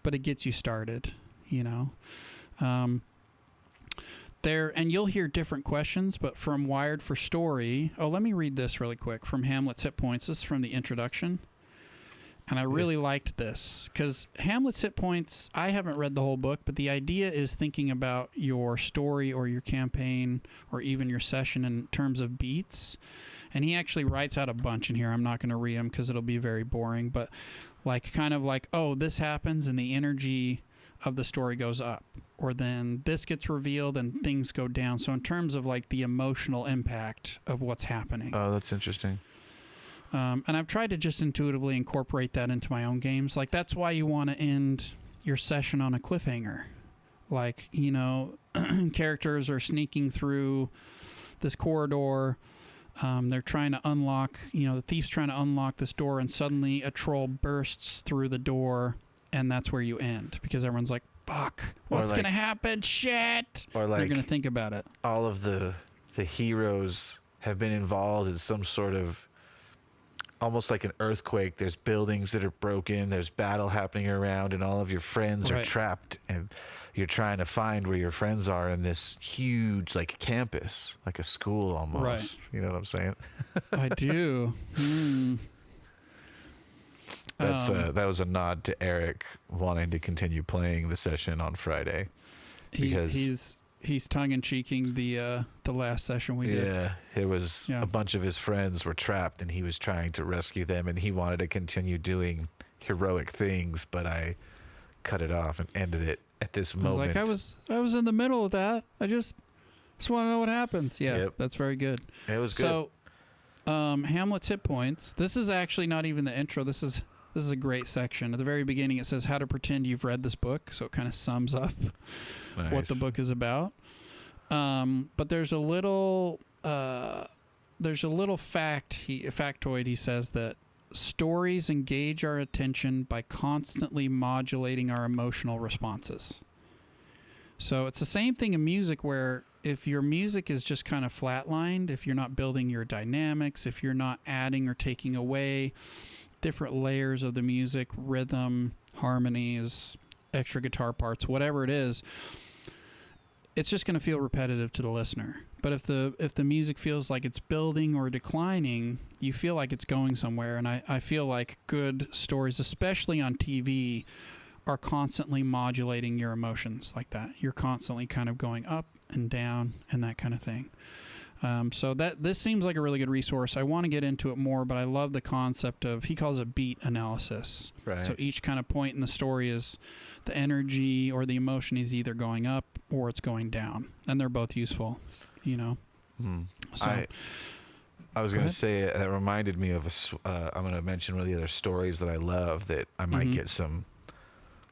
but it gets you started. You know, and you'll hear different questions. But from Wired for Story. Oh, let me read this really quick from Hamlet's Hit Points. This is from the introduction. And I really liked this, because Hamlet's Hit Points, I haven't read the whole book, but the idea is thinking about your story or your campaign or even your session in terms of beats. And he actually writes out a bunch in here. I'm not going to read them because it'll be very boring, but like kind of like, oh, this happens and the energy of the story goes up, or then this gets revealed and things go down. So in terms of like the emotional impact of what's happening. Oh, that's interesting. And I've tried to just intuitively incorporate that into my own games. Like, that's why you want to end your session on a cliffhanger. Like, you know, characters are sneaking through this corridor. They're trying to unlock, you know, the thief's trying to unlock this door, and suddenly a troll bursts through the door, and that's where you end. Because everyone's like, fuck, what's going to happen? Shit! Or like, you're going to think about it. All of the heroes have been involved in some sort of, almost like an earthquake. There's buildings that are broken, there's battle happening around, and all of your friends are trapped, and you're trying to find where your friends are in this huge, like, campus, like a school almost. Right. You know what I'm saying? I do. That was a nod to Eric wanting to continue playing the session on Friday. Because he's tongue-in-cheeking the last session we did. Yeah, it was a bunch of his friends were trapped, and he was trying to rescue them, and he wanted to continue doing heroic things, but I cut it off and ended it at this moment. I was in the middle of that. I just want to know what happens. Yeah, Yep. That's very good. It was good. So, Hamlet's Hit Points. This is actually not even the intro. This is a great section. At the very beginning, it says how to pretend you've read this book, so it kind of sums up what the book is about. But there's a little factoid. He says that stories engage our attention by constantly modulating our emotional responses. So it's the same thing in music, where if your music is just kind of flatlined, if you're not building your dynamics, if you're not adding or taking away different layers of the music, rhythm, harmonies, extra guitar parts, whatever it is, it's just going to feel repetitive to the listener, But if the music feels like it's building or declining, you feel like it's going somewhere. And I feel like good stories, especially on TV, are constantly modulating your emotions like that. You're constantly kind of going up and down and that kind of thing. So this seems like a really good resource. I want to get into it more, but I love the concept of, he calls it beat analysis. Right. So each kind of point in the story is the energy or the emotion is either going up or it's going down, and they're both useful, you know. So I was going to say, that reminded me of I'm going to mention one of the other stories that I love that I might get some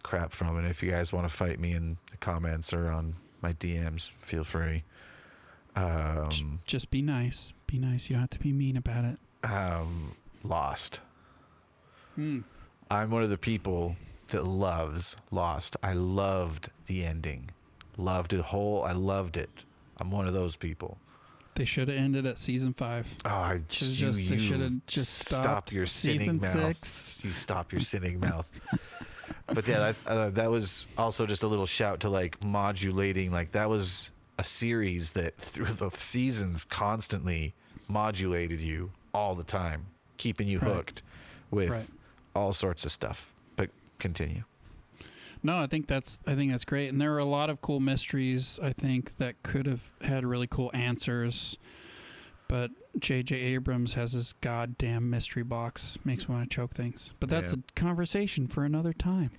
crap from, and if you guys want to fight me in the comments or on my DMs, feel free. Just be nice. Be nice. You don't have to be mean about it. Lost. I'm one of the people that loves Lost. I loved the ending. Loved it whole. I loved it. I'm one of those people. They should have ended at season 5. Oh, they should have just stopped your sinning mouth. 6. You stop your sinning mouth. But yeah, that was also just a little shout to like modulating. Like that was a series that through the seasons constantly modulated you all the time, keeping you hooked with all sorts of stuff. But continue. No, I think that's great, and there are a lot of cool mysteries I think that could have had really cool answers, but J.J. Abrams has his goddamn mystery box. Makes me want to choke things, but that's a conversation for another time.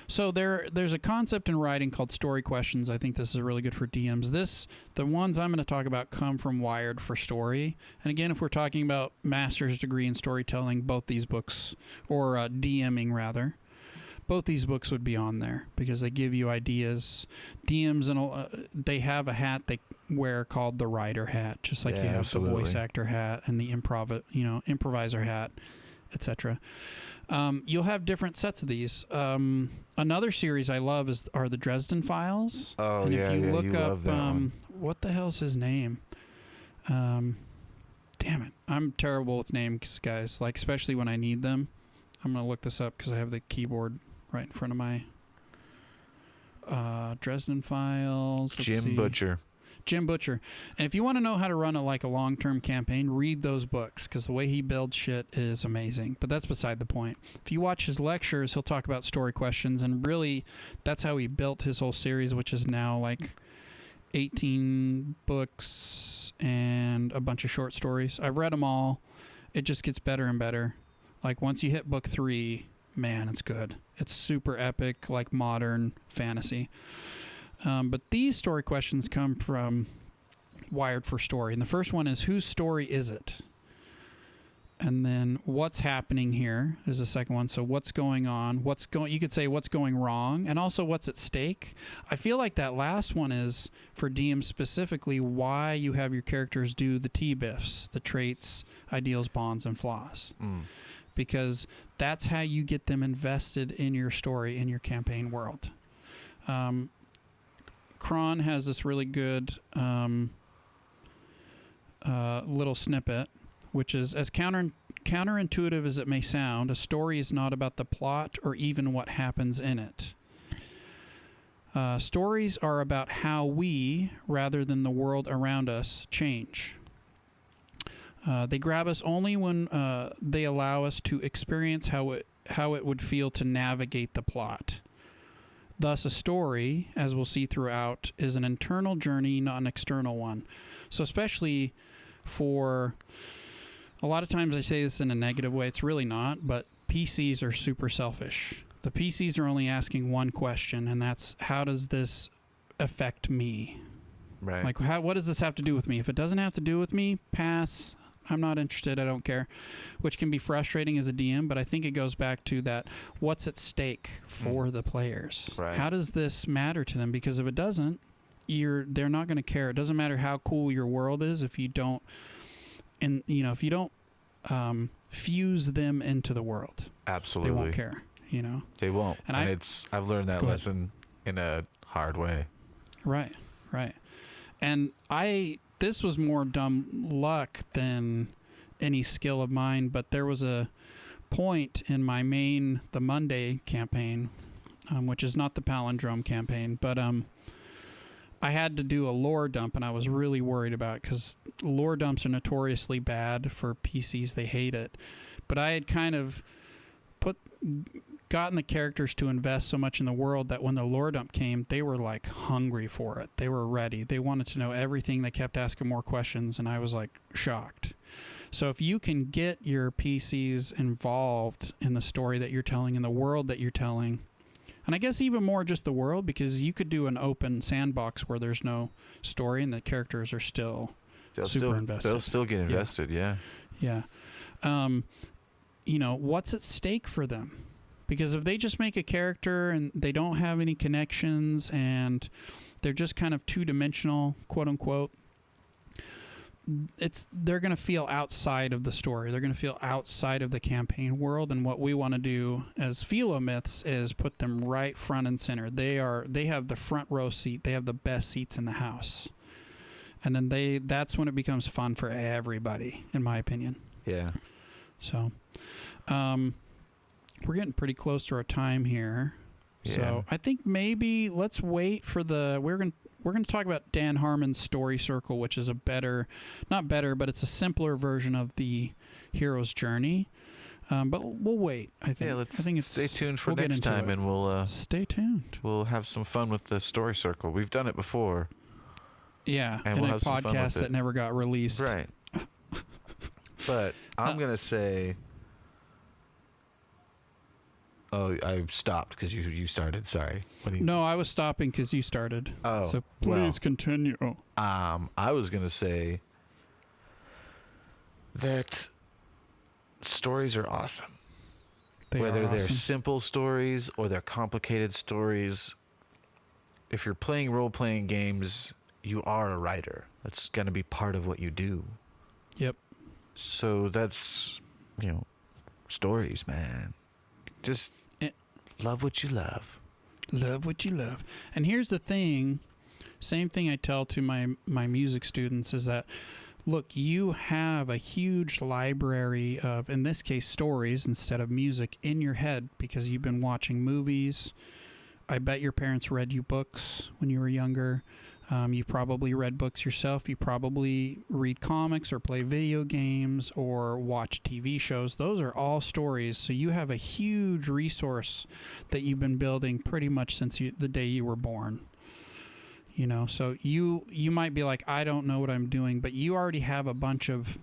So there's a concept in writing called story questions. I think this is really good for DMs. The ones I'm going to talk about come from Wired for Story. And again, if we're talking about master's degree in storytelling, both these books, or DMing rather, both these books would be on there because they give you ideas. DMs, and they have a hat they wear called the writer hat, just like you have the voice actor hat and the improviser hat, etc. You'll have different sets of these. Another series I love are the Dresden Files. Oh, and if you look up, love that one. What the hell's his name? Damn it. I'm terrible with names, guys, like especially when I need them. I'm going to look this up because I have the keyboard right in front of my Dresden Files. Jim Butcher. Jim Butcher. And if you want to know how to run a long-term campaign, read those books because the way he builds shit is amazing. But that's beside the point. If you watch his lectures, he'll talk about story questions, and really that's how he built his whole series, which is now like 18 books and a bunch of short stories. I've read them all. It just gets better and better. Like once you hit book 3, man, it's good. It's super epic, like modern fantasy. But these story questions come from Wired for Story. And the first one is, whose story is it? And then what's happening here is the second one. So what's going on? You could say what's going wrong, and also what's at stake. I feel like that last one is for DMs specifically why you have your characters do the T-BIFs, the traits, ideals, bonds, and flaws. Because that's how you get them invested in your story, in your campaign world. Cron has this really good little snippet, which is, as counterintuitive as it may sound, a story is not about the plot or even what happens in it. Stories are about how we, rather than the world around us, change. They grab us only when they allow us to experience how it would feel to navigate the plot. Thus, a story, as we'll see throughout, is an internal journey, not an external one. So especially for, a lot of times I say this in a negative way, it's really not, but PCs are super selfish. The PCs are only asking one question, and that's, how does this affect me? Right. Like, what does this have to do with me? If it doesn't have to do with me, pass. I'm not interested. I don't care, which can be frustrating as a DM, but I think it goes back to that, what's at stake for the players? Right. How does this matter to them? Because if it doesn't, they're not going to care. It doesn't matter how cool your world is if you don't, fuse them into the world. Absolutely. They won't care, They won't. And I've learned that lesson in a hard way. Right. And this was more dumb luck than any skill of mine, but there was a point in my the Monday campaign, which is not the Palindrome campaign, but I had to do a lore dump, and I was really worried about it because lore dumps are notoriously bad for PCs. They hate it. But I had kind of gotten the characters to invest so much in the world that when the lore dump came, they were like hungry for it. They were ready. They wanted to know everything. They kept asking more questions, and I was like shocked. So if you can get your PCs involved in the story that you're telling, in the world that you're telling, and I guess even more just the world, because you could do an open sandbox where there's no story and the characters are still super invested. They'll still get invested, yeah. You know, what's at stake for them? Because if they just make a character and they don't have any connections and they're just kind of two-dimensional, quote unquote, they're going to feel outside of the story. They're going to feel outside of the campaign world. And what we want to do as Philomyths is put them right front and center. They have the front row seat. They have the best seats in the house. And then that's when it becomes fun for everybody, in my opinion. Yeah. So, we're getting pretty close to our time here. Yeah. So I think maybe let's wait for we're going to talk about Dan Harmon's Story Circle, which is not better, but it's a simpler version of the hero's journey. But we'll wait. I think. Yeah, I think stay tuned for next time, and we'll stay tuned. We'll have some fun with the Story Circle. We've done it before. Yeah, and in we'll a have some fun podcast with that it. never got released. Right. But I'm gonna say. Oh, I stopped because you started. Sorry. No, I was stopping because you started. Oh, so please continue. I was gonna say that stories are awesome. Whether they're simple stories or they're complicated stories. If you're playing role-playing games, you are a writer. That's gonna be part of what you do. Yep. So that's, stories, man. Just love what you love. Love what you love. And here's the thing, same thing I tell to my music students is that, look, you have a huge library of, in this case, stories instead of music in your head because you've been watching movies. I bet your parents read you books when you were younger. You probably read books yourself. You probably read comics or play video games or watch TV shows. Those are all stories. So you have a huge resource that you've been building pretty much since the day you were born. So you might be like, I don't know what I'm doing, but you already have a bunch of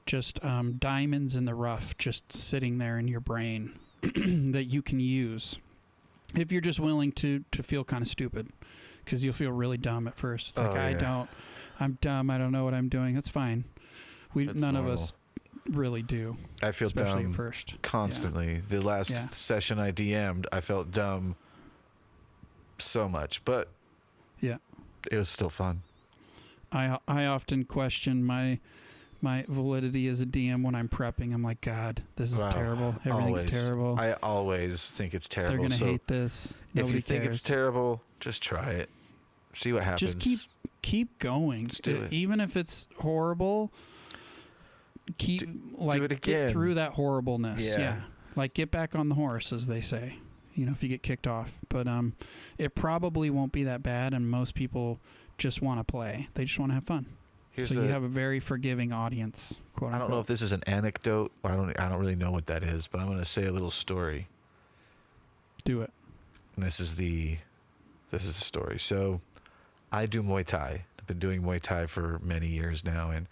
just diamonds in the rough just sitting there in your brain that you can use if you're just willing to feel kind of stupid. Because you'll feel really dumb at first. It's like, I'm dumb. I don't know what I'm doing. That's fine. None of us really do. I feel especially dumb at first. constantly. The last session I DM'd, I felt dumb so much, but it was still fun. I often question my validity as a DM when I'm prepping. I'm like, God, this is terrible. Everything's terrible. I always think it's terrible. They're gonna hate this. Nobody if you think it's terrible, just try it. See what happens. Just keep going. Just do it. Even if it's horrible, do it again. Get through that horribleness. Yeah. Like get back on the horse, as they say. If you get kicked off. But it probably won't be that bad, and most people just want to play. They just want to have fun. You have a very forgiving audience, quote unquote. I don't know if this is an anecdote, or I don't really know what that is, but I'm going to say a little story. Do it. And this is the story. So, I do Muay Thai. I've been doing Muay Thai for many years now, and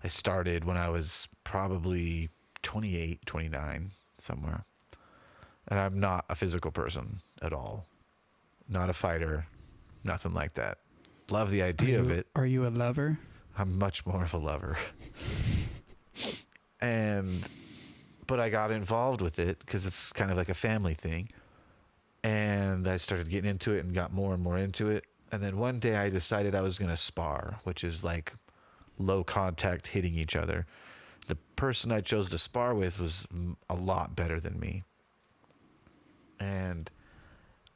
I started when I was probably 28, 29, somewhere. And I'm not a physical person at all. Not a fighter, nothing like that. Love the idea of it. Are you a lover? I'm much more of a lover. But I got involved with it because it's kind of like a family thing. And I started getting into it and got more and more into it. And then one day I decided I was going to spar, which is like low contact hitting each other. The person I chose to spar with was a lot better than me. And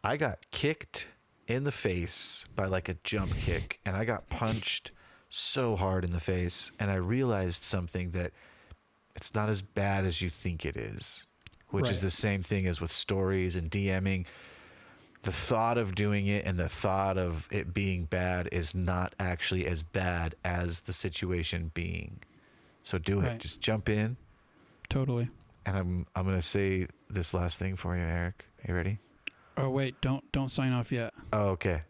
I got kicked in the face by like a jump kick, and I got punched so hard in the face, and I realized something, that it's not as bad as you think it is, which is the same thing as with stories and DMing. the thought of doing it and the thought of it being bad is not actually as bad as the situation being. So do it. Right. Just jump in. Totally. And I'm going to say this last thing for you, Eric. You ready? Oh wait, don't sign off yet. Oh, okay.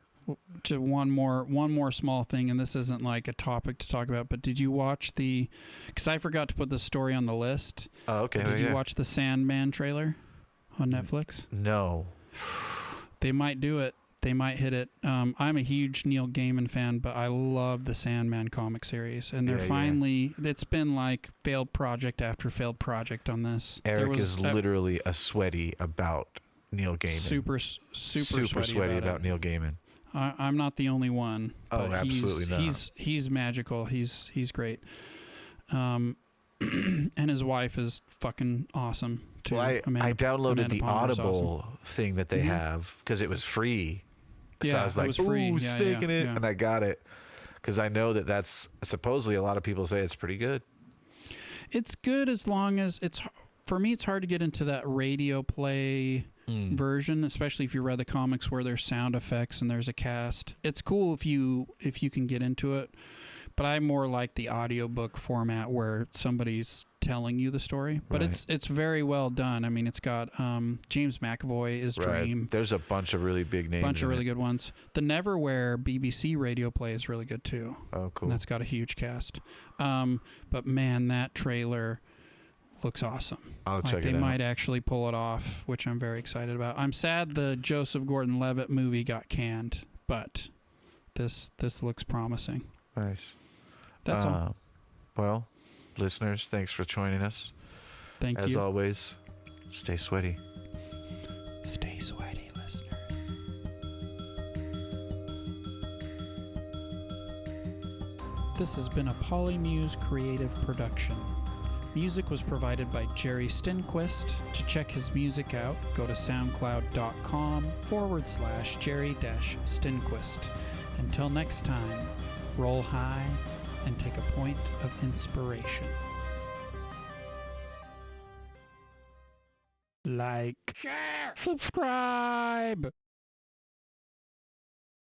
To one more small thing, and this isn't like a topic to talk about, but did you watch because I forgot to put this story on the list. Oh, okay. Did you watch the Sandman trailer on Netflix? No. They might do it. They might hit it. I'm a huge Neil Gaiman fan, but I love the Sandman comic series, and they're finally. It's been like failed project after failed project on this. Eric is literally a sweaty about Neil Gaiman. Super sweaty about Neil Gaiman. I'm not the only one. Oh, absolutely not. He's magical. He's great. And his wife is fucking awesome too. Well, I downloaded the Audible awesome. thing that they have because it was free. So yeah, I was like, it was free. ooh, stake in it, yeah. and I got it because I know that's supposedly a lot of people say it's pretty good. It's good as long as for me, it's hard to get into that radio play version, especially if you read the comics where there's sound effects and there's a cast. It's cool if you can get into it, but I more like the audiobook format where somebody's telling you the story. But it's very well done. I mean, it's got James McAvoy is Dream. There's a bunch of really big names. Bunch of really good ones. The Neverwhere BBC radio play is really good too. Oh, cool. And that's got a huge cast. But man, that trailer looks awesome. I'll check it out. They might actually pull it off, which I'm very excited about. I'm sad the Joseph Gordon-Levitt movie got canned, but this looks promising. Nice. That's all. Well, listeners, thanks for joining us. Thank you. As always, stay sweaty. Stay sweaty, listener. This has been a Polymuse creative production. Music was provided by Jerry Stenquist. To check his music out, go to soundcloud.com/Jerry-Stenquist. Until next time, roll high and take a point of inspiration. Like, share, subscribe.